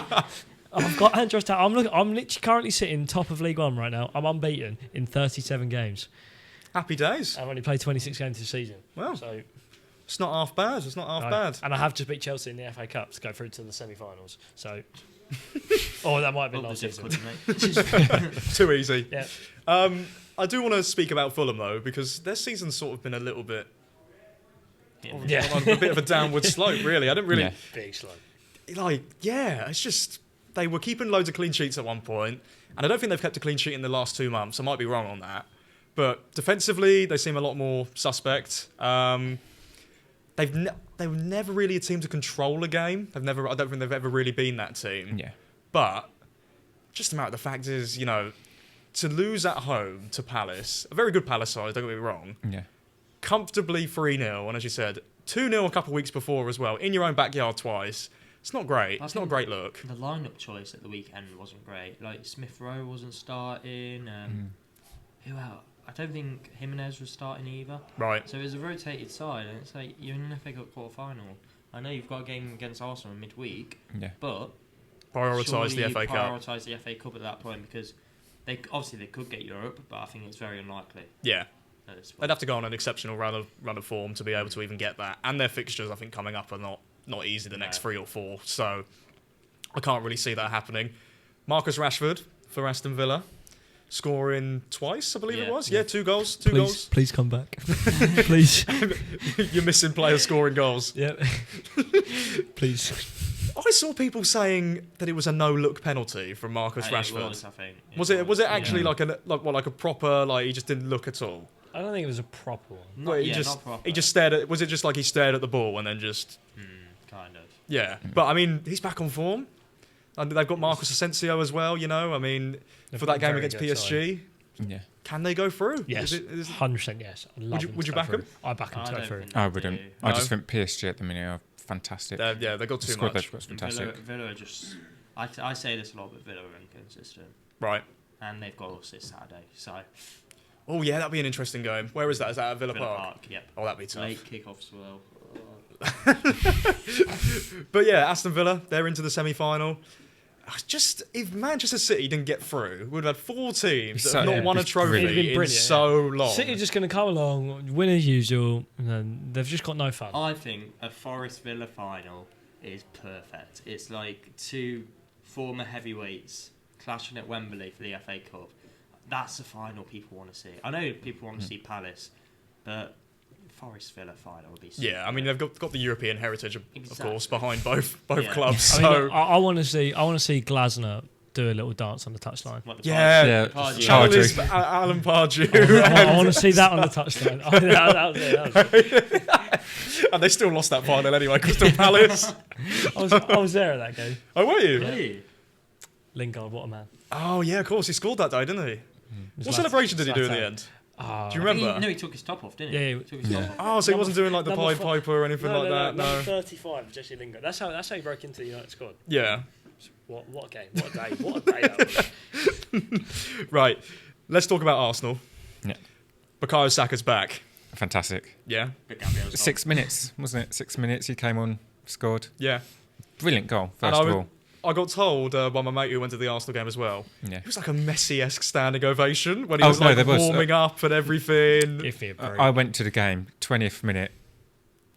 Speaker 3: I've got Andros Townsend. I'm literally currently sitting top of League One right now. I'm unbeaten in 37 games.
Speaker 1: Happy days.
Speaker 3: I've only played 26 games this season.
Speaker 1: Well,
Speaker 3: So,
Speaker 1: it's not half bad. It's not half
Speaker 3: no.
Speaker 1: bad.
Speaker 3: And I have just beat Chelsea in the FA Cup to go through to the semi-finals. So, oh, that might have been
Speaker 2: All the
Speaker 3: last season.
Speaker 2: difficulty, mate.
Speaker 1: Too easy.
Speaker 3: Yeah.
Speaker 1: I do want to speak about Fulham, though, because their season's sort of been a little bit
Speaker 3: Yeah.
Speaker 1: on a bit of a downward slope, really. I didn't really...
Speaker 4: Yeah.
Speaker 3: Big slow.
Speaker 1: Like, yeah, it's just... They were keeping loads of clean sheets at one point, and I don't think they've kept a clean sheet in the last 2 months. I might be wrong on that. But defensively, they seem a lot more suspect. They were never really a team to control a game. I don't think they've ever really been that team.
Speaker 4: Yeah.
Speaker 1: But just the matter of the fact is, to lose at home to Palace, a very good Palace side, don't get me wrong,
Speaker 4: Yeah.
Speaker 1: comfortably 3-0, and as you said, 2-0 a couple of weeks before as well, in your own backyard twice. It's not great.
Speaker 2: I
Speaker 1: It's not a
Speaker 2: think
Speaker 1: great look.
Speaker 2: The lineup choice at the weekend wasn't great. Like Smith Rowe wasn't starting. Who else? I don't think Jimenez was starting either.
Speaker 1: Right.
Speaker 2: So it was a rotated side, and it's like you're in an FA Cup quarter final. I know you've got a game against Arsenal midweek,
Speaker 4: Yeah.
Speaker 2: but
Speaker 1: Prioritise
Speaker 2: surely
Speaker 1: the
Speaker 2: you
Speaker 1: FA Cup.
Speaker 2: prioritise the FA Cup at that point because they could get Europe, but I think it's very unlikely
Speaker 1: Yeah.
Speaker 2: at this point.
Speaker 1: They'd have to go on an exceptional run of form to be able to even get that. And their fixtures, I think, coming up are not easy the next 3 or 4. So I can't really see that happening. Marcus Rashford for Aston Villa, scoring twice, I believe it
Speaker 2: Yeah.
Speaker 1: was. Yeah, 2 goals. 2 goals.
Speaker 3: Please come back. Please.
Speaker 1: You're missing players scoring goals.
Speaker 3: Yeah. Please.
Speaker 1: I saw people saying that it was a no-look penalty from Marcus Rashford.
Speaker 2: It was, I think.
Speaker 1: Was it actually
Speaker 2: Yeah.
Speaker 1: like a proper, like he just didn't look at all?
Speaker 3: I don't think it was a proper one.
Speaker 2: Not,
Speaker 1: Wait,
Speaker 2: yeah,
Speaker 1: just
Speaker 2: not proper.
Speaker 1: he just stared at. Was it just like he stared at the ball and then just?
Speaker 2: kind of.
Speaker 1: Yeah, but I mean he's back on form, and they've got Marcus Asensio as well. I mean
Speaker 3: They've
Speaker 1: for
Speaker 3: got
Speaker 1: that game
Speaker 3: very
Speaker 1: against
Speaker 3: good
Speaker 1: PSG,
Speaker 4: Yeah.
Speaker 1: can they go through?
Speaker 3: Yes,
Speaker 1: Is it-
Speaker 3: 100% yes. I'd love
Speaker 1: Would you back
Speaker 3: them?
Speaker 1: them?
Speaker 3: I back them to go through.
Speaker 4: I wouldn't. I
Speaker 1: No.
Speaker 4: just think PSG at the minute are fantastic.
Speaker 1: yeah, they got
Speaker 4: The
Speaker 1: too
Speaker 4: squad
Speaker 1: much.
Speaker 4: they've got is fantastic.
Speaker 2: Villa are just. I say this a lot, but Villa are inconsistent,
Speaker 1: Right.
Speaker 2: and they've got us this Saturday. So
Speaker 1: Oh yeah, that'd be an interesting game. Where is that? Is that at Villa,
Speaker 2: Villa
Speaker 1: Park?
Speaker 2: Park, yep.
Speaker 1: Oh, that'd be tough.
Speaker 2: Late kickoffs as well.
Speaker 1: But yeah, Aston Villa, they're into the semi-final. Just if Manchester City didn't get through, we'd have had 4 teams that have
Speaker 4: So-
Speaker 1: not won a
Speaker 4: it's
Speaker 1: trophy
Speaker 4: brilliant.
Speaker 3: It'd been
Speaker 1: in
Speaker 3: brilliant,
Speaker 1: so long.
Speaker 3: City are just going to come along, win as usual, and then they've just got no fun.
Speaker 2: I think a Forest Villa final is perfect. It's like 2 former heavyweights clashing at Wembley for the FA Cup. That's the final people want to see. I know people want to see Palace, but Forest Villa final would be.
Speaker 1: Yeah, I mean they've got the European heritage, of course, behind both
Speaker 2: Yeah.
Speaker 1: clubs.
Speaker 3: I
Speaker 1: So
Speaker 3: mean, I want to see
Speaker 1: Glasner
Speaker 3: do a little dance on the touchline.
Speaker 2: What, the
Speaker 1: yeah,
Speaker 2: Pardew?
Speaker 1: Charles Alan Pardew.
Speaker 3: I want to see that on the touchline. That was it.
Speaker 1: And they still lost that final anyway, Crystal Palace.
Speaker 3: I was there at that game.
Speaker 1: Oh, were you?
Speaker 2: Really?
Speaker 3: Lingard, what a man.
Speaker 1: Oh yeah, of course. He scored that day, didn't he? What celebration did he do in the end? Do you remember?
Speaker 2: No, he took his top off, didn't he?
Speaker 3: Yeah,
Speaker 2: He took his top off.
Speaker 1: Oh, so he wasn't doing like the
Speaker 3: Number
Speaker 1: Pied
Speaker 3: five-
Speaker 1: Piper or anything like that? No.
Speaker 3: Number 35, Jesse Lingard. That's how he broke into the United squad.
Speaker 1: Yeah.
Speaker 3: What a game. What a day. What a day that was.
Speaker 1: Right. Let's talk about Arsenal.
Speaker 4: Yeah.
Speaker 1: Bukayo Saka's back.
Speaker 4: Fantastic.
Speaker 1: Yeah.
Speaker 2: But Gabriel's
Speaker 4: 6 minutes, wasn't it? 6 minutes. He came on, scored.
Speaker 1: Yeah.
Speaker 4: Brilliant goal,
Speaker 1: And
Speaker 4: first of all.
Speaker 1: I got told by my mate who went to the Arsenal game as well.
Speaker 4: Yeah.
Speaker 1: It was like a Messi-esque standing ovation when he
Speaker 4: Oh,
Speaker 1: was
Speaker 4: no,
Speaker 1: like
Speaker 4: there was.
Speaker 1: warming up and everything.
Speaker 3: Give me a break.
Speaker 4: I went to the game, 20th minute.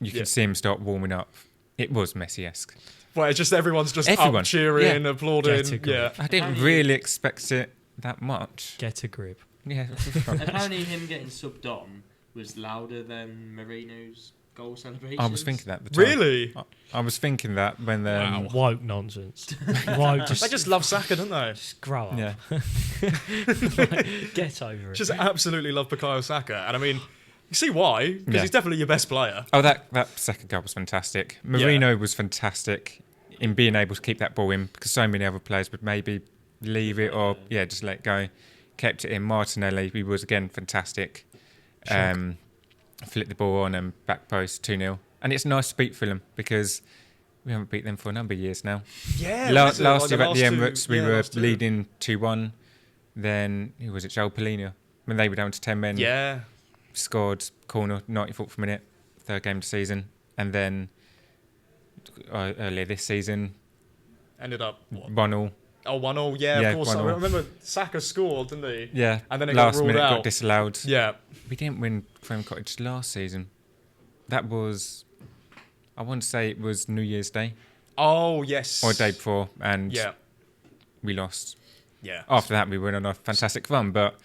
Speaker 4: You
Speaker 1: Yeah.
Speaker 4: could see him start warming up. It was Messi-esque.
Speaker 1: Well, it's just everyone's just
Speaker 4: Everyone.
Speaker 1: up cheering,
Speaker 3: Get
Speaker 1: applauding.
Speaker 3: a grip.
Speaker 1: Yeah.
Speaker 4: I didn't
Speaker 2: Apparently-
Speaker 4: really expect it that much.
Speaker 3: Get a grip.
Speaker 4: Yeah.
Speaker 2: Apparently, him getting subbed on was louder than Mourinho's goal celebration.
Speaker 4: I was thinking that at the time.
Speaker 1: Really?
Speaker 4: I was thinking that when
Speaker 3: Woke nonsense. Woke,
Speaker 1: They just love Saka, don't they?
Speaker 3: just grow up.
Speaker 4: yeah.
Speaker 3: Get over it.
Speaker 1: Just absolutely love Bukayo Saka. And I mean, you see why? Because
Speaker 4: Yeah.
Speaker 1: he's definitely your best player.
Speaker 4: Oh, that second goal was fantastic. Marino was fantastic in being able to keep that ball in because so many other players would maybe leave it or just let go. Kept it in. Martinelli, he was again fantastic. Flipped the ball on and back post 2-0. And it's nice to beat Fulham because we haven't beat them for a number of years now.
Speaker 1: Yeah.
Speaker 4: Last
Speaker 1: like
Speaker 4: year at the
Speaker 1: two-
Speaker 4: Emirates, we
Speaker 1: yeah,
Speaker 4: were
Speaker 1: last two.
Speaker 4: leading 2-1. Then, who was it? Joel Polina. When they were down to 10 men.
Speaker 1: Yeah.
Speaker 4: Scored corner, 94th minute, third game of the season. And then earlier this season,
Speaker 1: Ended up, what?
Speaker 4: 1-0.
Speaker 1: Oh, 1-0, yeah,
Speaker 4: Yeah,
Speaker 1: of course. I
Speaker 4: 1-0.
Speaker 1: remember Saka scored, didn't he?
Speaker 4: Yeah.
Speaker 1: And then it got
Speaker 4: last
Speaker 1: ruled
Speaker 4: minute
Speaker 1: out.
Speaker 4: got disallowed.
Speaker 1: Yeah.
Speaker 4: We didn't win Chrome Cottage last season. That was, I want to say it was New Year's Day
Speaker 1: Oh, yes.
Speaker 4: or day before, and
Speaker 1: Yeah.
Speaker 4: we lost.
Speaker 1: Yeah.
Speaker 4: After that, we went on a fantastic run, but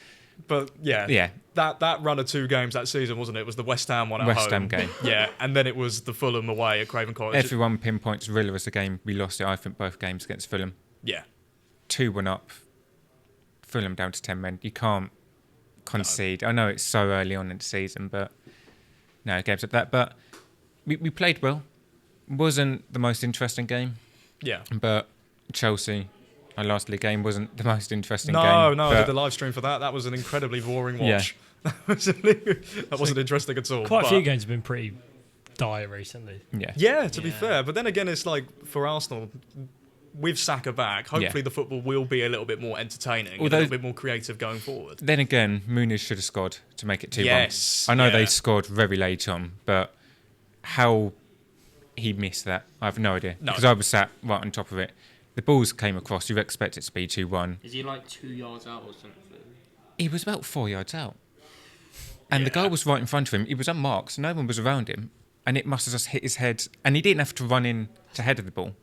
Speaker 1: But yeah,
Speaker 4: yeah,
Speaker 1: that run of 2 games that season, wasn't it? It was the West Ham one at
Speaker 4: West
Speaker 1: home.
Speaker 4: Ham game.
Speaker 1: Yeah, and then it was the Fulham away at Craven Cottage.
Speaker 4: Everyone pinpoints Villa as the game we lost it. I think both games against Fulham.
Speaker 1: Yeah.
Speaker 4: 2-1 up. Fulham down to 10 men. You can't concede. I know it's so early on in the season, but no, games like that. But we played well. Wasn't the most interesting game,
Speaker 1: Yeah.
Speaker 4: but Chelsea, our last league game, wasn't the most interesting game.
Speaker 1: No, I did
Speaker 4: but
Speaker 1: the live stream for that. That was an incredibly boring
Speaker 4: Yeah.
Speaker 1: watch. That wasn't interesting at all.
Speaker 3: Quite a
Speaker 1: but-
Speaker 3: few games have been pretty dire recently.
Speaker 4: Yeah.
Speaker 1: Yeah, to be
Speaker 2: Yeah.
Speaker 1: fair. But then again, it's like for Arsenal, with Saka back, hopefully the football will be a little bit more entertaining, and a
Speaker 4: Although-
Speaker 1: little bit more creative going forward.
Speaker 4: Then again, Muniz should have scored to make it 2-1.
Speaker 1: Yes,
Speaker 4: I know
Speaker 1: yeah.
Speaker 4: they scored very late on, but how he missed that, I have no idea.
Speaker 1: No.
Speaker 4: Because I was sat right on top of it. The balls came across, you expect it to be 2-1.
Speaker 2: Is he like 2 yards out or something?
Speaker 4: He was about 4 yards out. And the
Speaker 1: Yeah.
Speaker 4: goal was right in front of him. He was unmarked, so no one was around him. And it must have just hit his head. And he didn't have to run in to head of the ball.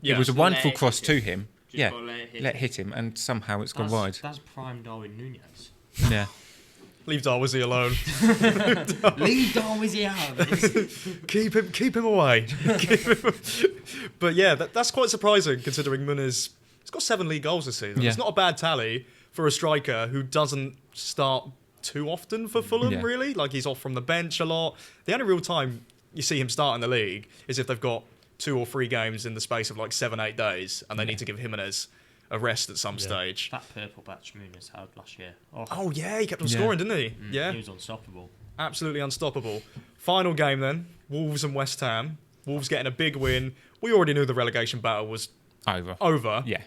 Speaker 1: Yeah.
Speaker 4: It was a
Speaker 2: Just
Speaker 4: wonderful
Speaker 2: let it
Speaker 4: cross
Speaker 2: hit
Speaker 4: to
Speaker 2: him.
Speaker 4: him.
Speaker 2: Just
Speaker 4: Yeah,
Speaker 2: gotta
Speaker 4: let it hit him. And somehow it's gone wide.
Speaker 2: That's prime Darwin Nunez.
Speaker 4: Yeah.
Speaker 1: Leave Darwizzy alone.
Speaker 2: Leave Darwin out of this.
Speaker 1: keep him away. But yeah, that's quite surprising considering Muniz. He's got 7 league goals this season.
Speaker 4: Yeah.
Speaker 1: It's not a bad tally for a striker who doesn't start too often for Fulham.
Speaker 4: Yeah.
Speaker 1: Really, like he's off from the bench a lot. The only real time you see him start in the league is if they've got 2 or 3 games in the space of like 7-8 days, and they need to give Jimenez a rest at some stage.
Speaker 2: That purple patch Muniz had last year.
Speaker 1: Oh yeah, he kept on
Speaker 4: Yeah.
Speaker 1: scoring, didn't he? Yeah,
Speaker 2: He was unstoppable.
Speaker 1: absolutely unstoppable. Final game then, Wolves and West Ham. Wolves getting a big win. We already knew the relegation battle was
Speaker 4: Over.
Speaker 1: over.
Speaker 4: Yeah.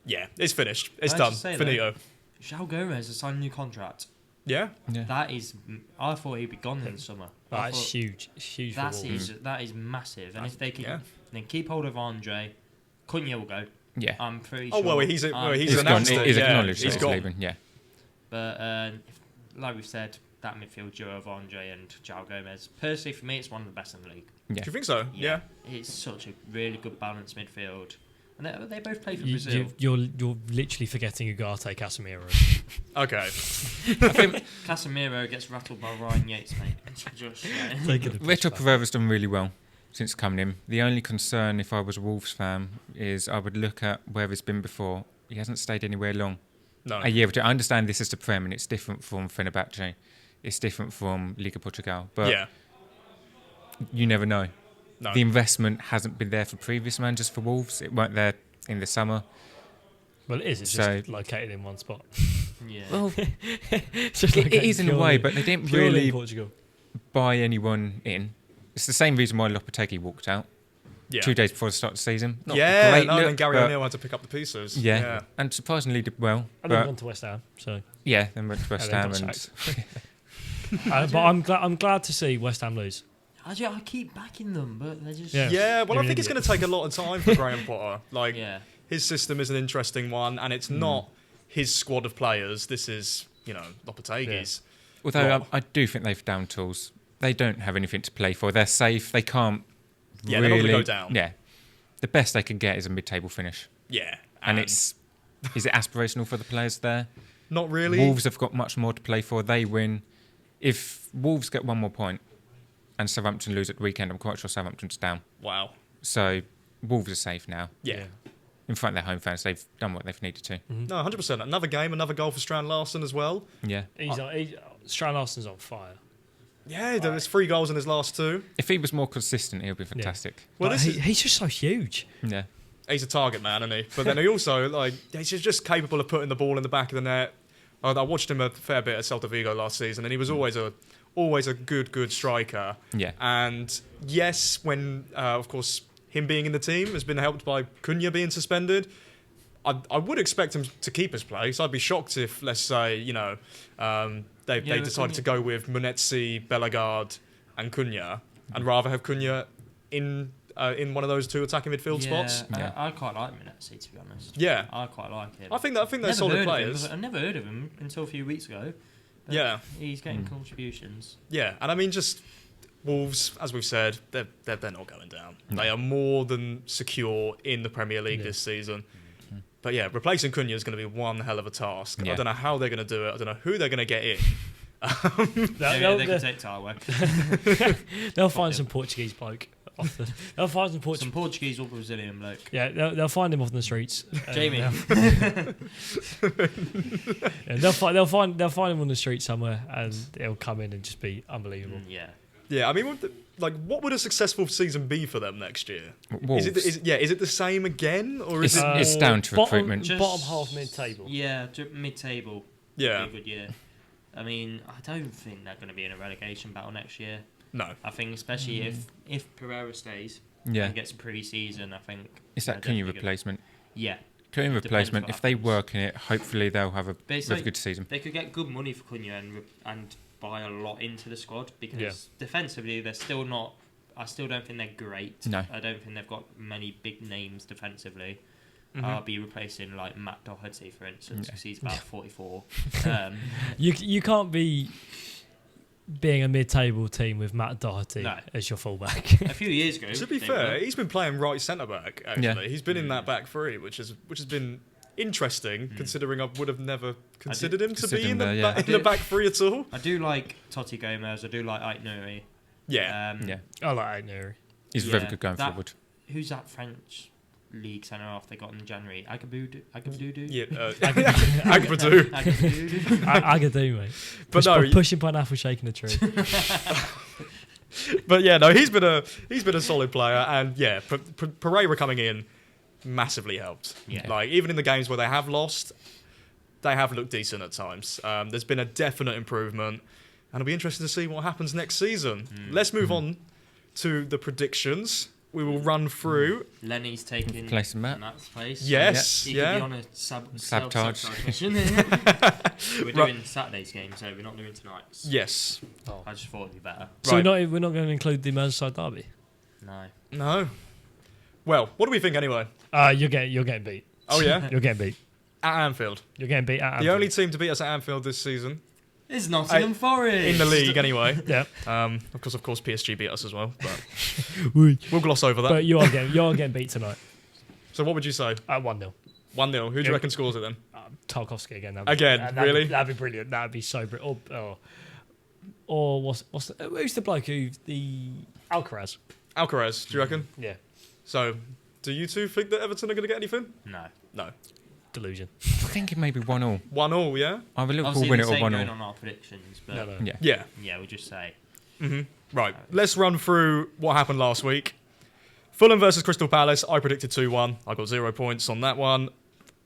Speaker 1: Yeah, it's finished. It's
Speaker 2: Can I
Speaker 1: done.
Speaker 2: just say
Speaker 1: Finito.
Speaker 2: João Gomez has signed a new contract.
Speaker 1: Yeah.
Speaker 4: Yeah.
Speaker 2: That is, I thought he'd be gone in the summer. I
Speaker 3: That's
Speaker 2: thought
Speaker 3: huge. It's huge for Wolves.
Speaker 2: that is massive. And if they can
Speaker 1: yeah.
Speaker 2: then keep hold of Andre, Cunha will go.
Speaker 4: Yeah.
Speaker 2: I'm pretty
Speaker 1: Oh
Speaker 2: sure.
Speaker 1: well, he's
Speaker 4: He's gone.
Speaker 1: announced it.
Speaker 4: He's
Speaker 1: yeah.
Speaker 4: acknowledged
Speaker 1: He's
Speaker 4: that he's
Speaker 1: gone.
Speaker 4: leaving. Yeah.
Speaker 2: But like we've said, that midfield duo of Andre and João Gomez. Personally, for me, it's one of the best in the league.
Speaker 4: Yeah.
Speaker 1: Do you think so? Yeah.
Speaker 2: It's such a really good balanced midfield. And they both play for Brazil.
Speaker 3: You're literally forgetting Ugarte Casemiro.
Speaker 1: Okay.
Speaker 2: Casemiro gets rattled by Ryan Yates, mate. It's just,
Speaker 4: Vitor Pereira's done really well since coming in. The only concern, if I was a Wolves fan, is I would look at where he's been before. He hasn't stayed anywhere long.
Speaker 1: No.
Speaker 4: A year or two. I understand this is the Prem and it's different from Fenerbahce. It's different from Liga Portugal. But
Speaker 1: Yeah.
Speaker 4: you never know.
Speaker 1: No.
Speaker 4: The investment hasn't been there for previous managers for Wolves. It weren't there in the summer.
Speaker 3: Well, it is. It's just located in one spot.
Speaker 2: yeah.
Speaker 4: Well,
Speaker 3: It's just
Speaker 4: it is in a way, but they didn't
Speaker 3: purely
Speaker 4: really
Speaker 3: in Portugal.
Speaker 4: buy anyone in. It's the same reason why Lopetegui walked out
Speaker 1: Yeah.
Speaker 4: 2 days before the start of the season. Not
Speaker 1: Yeah,
Speaker 4: great
Speaker 1: no,
Speaker 4: look,
Speaker 1: then Gary
Speaker 4: but
Speaker 1: O'Neill had to pick up the pieces.
Speaker 4: Yeah, and surprisingly did well.
Speaker 3: And then
Speaker 4: But
Speaker 3: gone to West Ham. So,
Speaker 4: yeah, then went to West
Speaker 3: then
Speaker 4: Ham
Speaker 3: got
Speaker 4: and
Speaker 3: sacked. But I'm glad to see West Ham lose.
Speaker 2: I keep backing them, but they're just...
Speaker 3: Yeah.
Speaker 1: Yeah, well,
Speaker 3: You're
Speaker 1: I
Speaker 3: an
Speaker 1: think it's
Speaker 3: idiot.
Speaker 1: going to take a lot of time for Graham Potter. Like,
Speaker 2: Yeah.
Speaker 1: his system is an interesting one, and it's not his squad of players. This is, Lopetegui's.
Speaker 4: although
Speaker 1: Well-
Speaker 4: I do think they've down tools. They don't have anything to play for. They're safe. They can't
Speaker 1: Yeah, they're not
Speaker 4: really
Speaker 1: gonna go down.
Speaker 4: Yeah, the best they can get is a mid-table finish,
Speaker 1: Yeah.
Speaker 4: and is it aspirational for the players there?
Speaker 1: not really.
Speaker 4: Wolves have got much more to play for. They win. If Wolves get one more point and Southampton lose at the weekend, I'm quite sure Southampton's down.
Speaker 1: Wow.
Speaker 4: So Wolves are safe now.
Speaker 1: Yeah.
Speaker 4: In front of their home fans, they've done what they've needed to.
Speaker 3: Mm-hmm.
Speaker 1: No, 100%. Another game, another goal for Strand Larson as well.
Speaker 4: Yeah.
Speaker 3: Strand Larson's on fire.
Speaker 1: Yeah, there's 3 goals in his last 2.
Speaker 4: If he was more consistent, he'll be fantastic.
Speaker 1: Well,
Speaker 3: Like,
Speaker 1: this is,
Speaker 3: he's just so huge.
Speaker 4: Yeah.
Speaker 1: he's a target man, isn't he? But then he also, he's just capable of putting the ball in the back of the net. I watched him a fair bit at Celta Vigo last season, and he was always a good striker.
Speaker 4: Yeah.
Speaker 1: And yes, when, of course, him being in the team has been helped by Cunha being suspended, I would expect him to keep his place. I'd be shocked if, let's say, they decided to go with Munetsi, Bellegarde, and Cunha, and rather have Cunha in one of those 2 attacking midfield spots.
Speaker 4: Yeah.
Speaker 2: I quite like Minetsi, to be honest.
Speaker 1: Yeah.
Speaker 2: I quite like him.
Speaker 1: I think they're solid players.
Speaker 2: I've never heard of him until a few weeks ago. But
Speaker 1: Yeah.
Speaker 2: He's getting contributions.
Speaker 1: Yeah, and I mean, just Wolves, as we've said, they're not going down.
Speaker 4: No.
Speaker 1: They are more than secure in the Premier League this season. But yeah, replacing Cunha is going to be one hell of a task.
Speaker 4: Yeah.
Speaker 1: I don't know how they're going to do it. I don't know who they're going to get in.
Speaker 2: Maybe they can take Taiwo.
Speaker 3: They'll find some Portuguese bloke. They'll find some
Speaker 2: Some Portuguese or Brazilian bloke.
Speaker 3: Yeah, they'll find him off the streets.
Speaker 2: Jamie.
Speaker 3: They'll find him on the street somewhere, and he'll come in and just be unbelievable.
Speaker 2: Yeah.
Speaker 1: Yeah, I mean, what would a successful season be for them next year?
Speaker 4: Wolves.
Speaker 1: Is it the same again, or is
Speaker 4: It's
Speaker 1: it?
Speaker 4: down to recruitment.
Speaker 3: Bottom half mid-table.
Speaker 2: Yeah, mid-table.
Speaker 1: Yeah.
Speaker 2: Be a good year. I mean, I don't think they're going to be in a relegation battle next year.
Speaker 1: No.
Speaker 2: I think especially if Pereira stays
Speaker 4: Yeah.
Speaker 2: and gets a pre-season, I think...
Speaker 4: It's that
Speaker 2: they're
Speaker 4: Cunha
Speaker 2: definitely
Speaker 4: replacement.
Speaker 2: Yeah.
Speaker 4: Cunha
Speaker 2: Depends
Speaker 4: replacement.
Speaker 2: what
Speaker 4: If they
Speaker 2: happens.
Speaker 4: work in it, hopefully they'll have a
Speaker 2: it's
Speaker 4: very
Speaker 2: like-
Speaker 4: good season.
Speaker 2: They could get good money for Cunha and buy a lot into the squad because
Speaker 3: Yeah.
Speaker 2: defensively they're still not... I still don't think they're great.
Speaker 4: No.
Speaker 2: I don't think they've got many big names defensively.
Speaker 1: Mhm.
Speaker 2: I'll be replacing like Matt Doherty, for instance,
Speaker 4: Yeah.
Speaker 2: because he's about 44.
Speaker 3: You can't be being a mid-table team with Matt Doherty
Speaker 2: No.
Speaker 3: as your fullback.
Speaker 2: A few years ago.
Speaker 1: To be
Speaker 2: they
Speaker 1: fair,
Speaker 2: were.
Speaker 1: he's been playing right centre back. Actually,
Speaker 4: Yeah.
Speaker 1: he's been in that back 3, which has been interesting, considering I would have never considered him to
Speaker 4: consider
Speaker 1: be
Speaker 4: him
Speaker 1: in the,
Speaker 4: there, yeah.
Speaker 1: in the back 3 at all.
Speaker 2: I do like Totti Gomez. I do like Ait Nouri.
Speaker 1: Yeah.
Speaker 4: Yeah.
Speaker 3: I like Nuri.
Speaker 4: He's
Speaker 2: Yeah,
Speaker 4: very good going
Speaker 2: that-
Speaker 4: forward.
Speaker 2: Who's that French league centre half they got in January? Agabudu?
Speaker 1: Yeah, Agbadou.
Speaker 2: Agabudu?
Speaker 3: I could do, mate.
Speaker 1: But no,
Speaker 3: Pushing pineapple, shaking a tree.
Speaker 1: but yeah, no, he's been a solid player, and yeah, Pereira coming in massively helped.
Speaker 2: Yeah.
Speaker 1: Like even in the games where they have lost, they have looked decent at times. There's been a definite improvement, and it'll be interesting to see what happens next season. Let's move on to the predictions. We will run through.
Speaker 2: Lenny's taking
Speaker 4: Replacing Matt.
Speaker 2: Matt's place.
Speaker 1: Yes,
Speaker 2: He
Speaker 1: yeah.
Speaker 2: could be on a
Speaker 4: Sabotage.
Speaker 2: mission. We're doing Saturday's game, so we're not doing tonight's.
Speaker 1: Yes.
Speaker 2: I just thought it'd be better.
Speaker 3: So
Speaker 1: Right.
Speaker 3: we're not going to include the Merseyside derby.
Speaker 2: No.
Speaker 1: No. Well, what do we think anyway?
Speaker 3: You're getting beat.
Speaker 1: Oh yeah,
Speaker 3: You're getting beat.
Speaker 1: at Anfield.
Speaker 3: You're getting beat at
Speaker 1: The
Speaker 3: Anfield.
Speaker 1: only team to beat us at Anfield this season
Speaker 2: It's Nottingham Forest.
Speaker 1: in the league, anyway.
Speaker 3: Yeah.
Speaker 1: Of course, PSG beat us as well, but
Speaker 3: But
Speaker 1: we'll gloss over that.
Speaker 3: you are getting beat tonight.
Speaker 1: So what would you say?
Speaker 3: 1-0.
Speaker 1: 1-0. Who do you
Speaker 3: Yeah.
Speaker 1: reckon scores it then?
Speaker 3: Tarkovsky again.
Speaker 1: Again, really?
Speaker 3: That'd be brilliant. That'd be so brilliant. Or who's the bloke who the Alcaraz?
Speaker 1: Alcaraz, do you reckon?
Speaker 3: Yeah,
Speaker 1: So, do you two think that Everton are going to get anything?
Speaker 2: No.
Speaker 1: No.
Speaker 3: delusion.
Speaker 4: I think it may be 1-1.
Speaker 1: 1-1, yeah?
Speaker 4: Either Liverpool
Speaker 2: Obviously,
Speaker 4: win
Speaker 2: the
Speaker 4: it or
Speaker 2: same going
Speaker 4: 1-0.
Speaker 2: on our predictions, but
Speaker 3: No.
Speaker 4: Yeah.
Speaker 1: Yeah.
Speaker 2: yeah, we'll just say
Speaker 1: Right. Let's run through what happened last week. Fulham versus Crystal Palace. I predicted 2-1. I got 0 points on that one.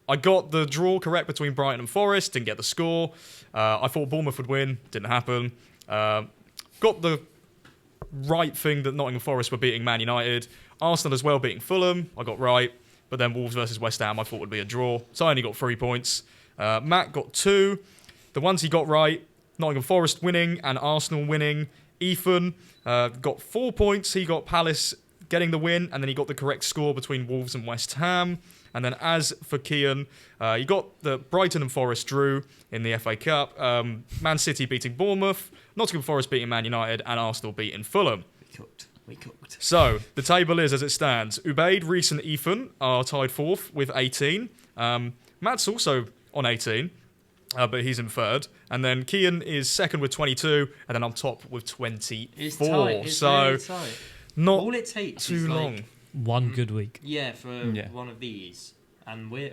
Speaker 1: I got the draw correct between Brighton and Forest. Didn't get the score. I thought Bournemouth would win. Didn't happen. Got the right thing that Nottingham Forest were beating Man United. Arsenal as well beating Fulham. I got right. But then Wolves versus West Ham I thought would be a draw. So I only got 3 points. Matt got 2. The ones he got right, Nottingham Forest winning and Arsenal winning. Ethan got 4 points. He got Palace getting the win, and then he got the correct score between Wolves and West Ham. And then as for Kian, he got the Brighton and Forest drew in the FA Cup. Man City beating Bournemouth, Nottingham Forest beating Man United, and Arsenal beating Fulham.
Speaker 2: we cooked.
Speaker 1: So the table is as it stands. Ubaid, Reese, and Ethan are tied 4th with 18. Matt's also on 18. But he's in 3rd. And then Kian is 2nd with 22, and then I'm top with 24.
Speaker 2: It's tight. It's
Speaker 1: so
Speaker 2: really tight.
Speaker 1: not
Speaker 2: All it takes
Speaker 1: too
Speaker 2: is
Speaker 1: long.
Speaker 2: like,
Speaker 3: One good week.
Speaker 2: yeah, for
Speaker 4: Yeah.
Speaker 2: one of these, and we're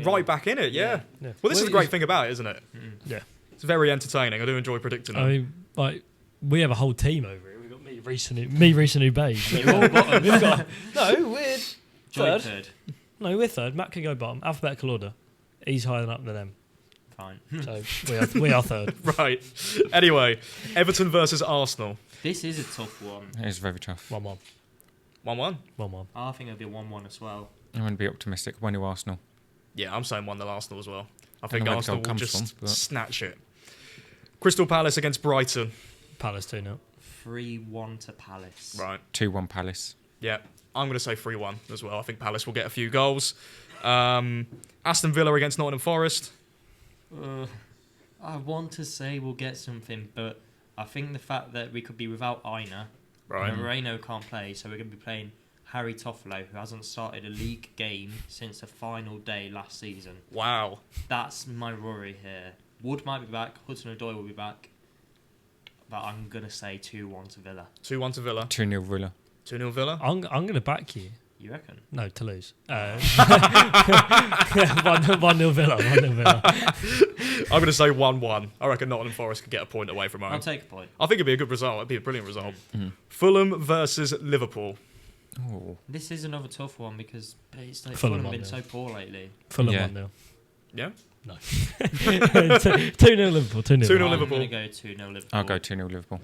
Speaker 1: Right back in it, yeah.
Speaker 3: Yeah.
Speaker 1: Well, this is the great thing about it, isn't it?
Speaker 3: Yeah.
Speaker 1: It's very entertaining. I do enjoy predicting them.
Speaker 3: I mean, like, we have a whole team over here. We've got me, Reese, and Ubaid.
Speaker 2: You're all bottom.
Speaker 3: We've got we're
Speaker 2: Joy
Speaker 3: third. No, we're third. Matt can go bottom. Alphabetical order. He's higher up than them.
Speaker 2: Fine.
Speaker 3: So we are third.
Speaker 1: Right. Anyway, Everton versus Arsenal.
Speaker 2: This is a tough one.
Speaker 4: It is very tough.
Speaker 3: 1-1.
Speaker 1: 1-1.
Speaker 3: 1-1.
Speaker 2: I think it'll be 1-1 as well.
Speaker 4: I'm going to be optimistic. 1-0 Arsenal.
Speaker 1: Yeah, I'm saying 1-0 Arsenal as well. I
Speaker 4: I
Speaker 1: think
Speaker 4: don't know where the
Speaker 1: Arsenal
Speaker 4: goal
Speaker 1: will
Speaker 4: comes
Speaker 1: just
Speaker 4: from, but-
Speaker 1: snatch it. Crystal Palace against Brighton.
Speaker 3: Palace 2-0.
Speaker 2: 3-1 to Palace.
Speaker 1: Right.
Speaker 4: 2-1 Palace.
Speaker 1: Yeah, I'm going to say 3-1 as well. I think Palace will get a few goals. Aston Villa against Nottingham Forest.
Speaker 2: I want to say we'll get something, but I think the fact that we could be without Aina,
Speaker 1: Right.
Speaker 2: and Moreno can't play, so we're going to be playing Harry Toffolo, who hasn't started a league game since the final day last season.
Speaker 1: Wow.
Speaker 2: That's my worry here. Wood might be back, Hudson-Odoi will be back, but I'm going to say 2-1 to Villa.
Speaker 1: 2-1 to Villa.
Speaker 4: 2-0 Villa.
Speaker 1: 2-0 Villa.
Speaker 3: I'm going to back you.
Speaker 2: You reckon?
Speaker 3: No, Toulouse. 1-0 Villa. 1-0 Villa.
Speaker 1: I'm going to say 1-1. I reckon Nottingham Forest could get a point away from home.
Speaker 2: I'll take a point.
Speaker 1: I think it'd be a good result. It'd be a brilliant result.
Speaker 4: Mhm.
Speaker 1: Fulham versus Liverpool.
Speaker 4: Oh.
Speaker 2: This is another tough one because it's like
Speaker 3: Fulham
Speaker 2: Fulham been
Speaker 3: 1-0.
Speaker 2: so poor lately.
Speaker 3: Fulham
Speaker 4: Yeah.
Speaker 3: 1-0.
Speaker 1: Yeah?
Speaker 3: 2-0 Liverpool. 2-0.
Speaker 1: 2-0
Speaker 2: I'm
Speaker 1: Liverpool.
Speaker 2: going to go 2-0 Liverpool.
Speaker 4: I'll go 2-0 Liverpool.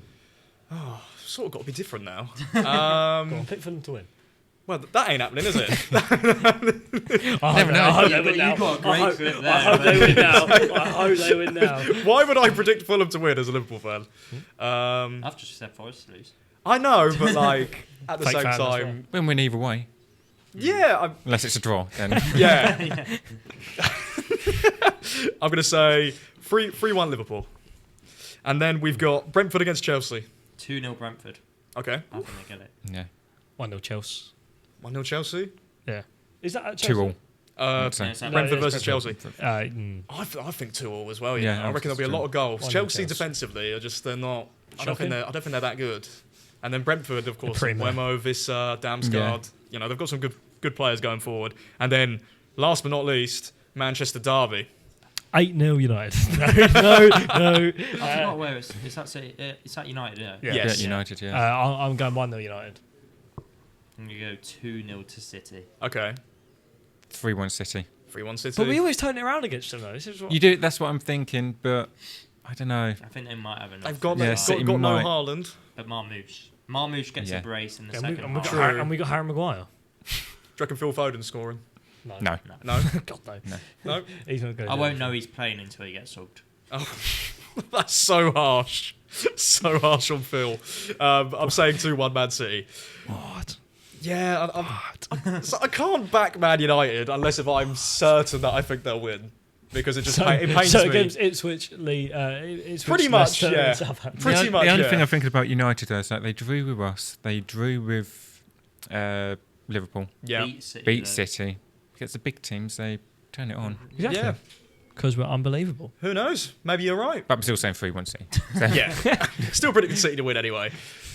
Speaker 1: Sort of got to be different now.
Speaker 3: Go on, pick Fulham to win.
Speaker 1: Well, that ain't happening, is it?
Speaker 3: I
Speaker 4: Never know.
Speaker 3: hope
Speaker 2: You
Speaker 3: they win now.
Speaker 2: got a great flip there.
Speaker 3: I hope they win now. I hope they win now.
Speaker 1: Why would I predict Fulham to win as a Liverpool fan?
Speaker 2: I've just said Forest to lose.
Speaker 1: I know, but like at the
Speaker 3: Fake
Speaker 1: same
Speaker 3: fan as well.
Speaker 1: time,
Speaker 4: Win either way.
Speaker 1: yeah,
Speaker 4: Unless it's a draw, then.
Speaker 1: yeah. I'm gonna say 3-1 Liverpool, and then we've got Brentford against Chelsea.
Speaker 2: 2-0 Brentford.
Speaker 1: Okay,
Speaker 2: I think they get it.
Speaker 4: Yeah.
Speaker 3: 1-0 Chelsea.
Speaker 1: 1-0 Chelsea.
Speaker 3: Yeah. Is that at Chelsea?
Speaker 4: 2-all.
Speaker 1: Uh,
Speaker 4: So-
Speaker 2: No, it's at
Speaker 1: Brentford
Speaker 3: No, it's
Speaker 1: versus Chelsea.
Speaker 3: Brentford.
Speaker 1: I think 2-2 as well.
Speaker 4: Yeah,
Speaker 1: Yeah, I reckon there'll be a lot of goals.
Speaker 3: 1-0
Speaker 1: Chelsea
Speaker 3: Chelsea.
Speaker 1: defensively are just they're not. I don't
Speaker 3: Shocking.
Speaker 1: think they're that good. And then Brentford, of course,
Speaker 3: pretty meh.
Speaker 1: Wemo, Visser, Damsgaard. You know they've got some good players going forward. And then last but not least, Manchester Derby.
Speaker 3: 8-0 United. No.
Speaker 2: I forgot where it's at United, yeah.
Speaker 3: Yeah.
Speaker 1: Yes.
Speaker 4: Yeah, United, yeah.
Speaker 3: I'm going 1-0 United.
Speaker 2: I'm going to go 2-0 to City.
Speaker 1: Okay,
Speaker 4: 3-1 City.
Speaker 1: 3-1 City.
Speaker 3: But we always turn it around against them, though. This is what
Speaker 4: You do. That's what I'm thinking, but I don't know.
Speaker 2: I think they might have enough.
Speaker 1: They've got,
Speaker 4: Yeah,
Speaker 1: got,
Speaker 4: City
Speaker 1: got no
Speaker 4: might.
Speaker 1: Haaland.
Speaker 2: But Marmouche gets
Speaker 4: Yeah.
Speaker 2: a brace in the
Speaker 3: Yeah,
Speaker 2: second
Speaker 3: and we
Speaker 2: half.
Speaker 3: got and we got Harry Maguire.
Speaker 1: Do you reckon Phil Foden scoring?
Speaker 4: No.
Speaker 1: No,
Speaker 3: God no.
Speaker 1: no.
Speaker 3: He's not going.
Speaker 2: I won't know he's playing until he gets subbed.
Speaker 1: That's so harsh. So harsh on Phil. I'm saying 2-1 Man City.
Speaker 3: What?
Speaker 1: Yeah, I can't back Man United unless if I'm certain that I think they'll win. Because it just it pains
Speaker 3: so
Speaker 1: me.
Speaker 3: against Ipswich, Ipswich,
Speaker 1: Pretty much,
Speaker 3: Leicester,
Speaker 1: yeah.
Speaker 3: and Southampton.
Speaker 1: Pretty much,
Speaker 4: The only
Speaker 1: yeah.
Speaker 4: thing I'm thinking about United though is that they drew with us. They drew with Liverpool.
Speaker 1: Yeah.
Speaker 2: Beat City.
Speaker 4: Beat
Speaker 2: though.
Speaker 4: City. Because the big teams, they turn it on.
Speaker 3: Exactly.
Speaker 1: Yeah.
Speaker 3: Because we're unbelievable.
Speaker 1: Who knows? Maybe you're right.
Speaker 4: But I'm still saying 3-1 City. So,
Speaker 1: Yeah. Still predicting City to win anyway.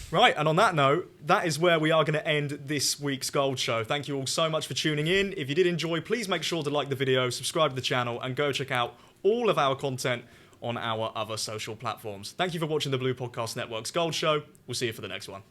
Speaker 1: Right, and on that note, that is where we are going to end this week's Gold Show. Thank you all so much for tuning in. If you did enjoy, please make sure to like the video, subscribe to the channel, and go check out all of our content on our other social platforms. Thank you for watching the Blue Podcast Network's Gold Show. We'll see you for the next one.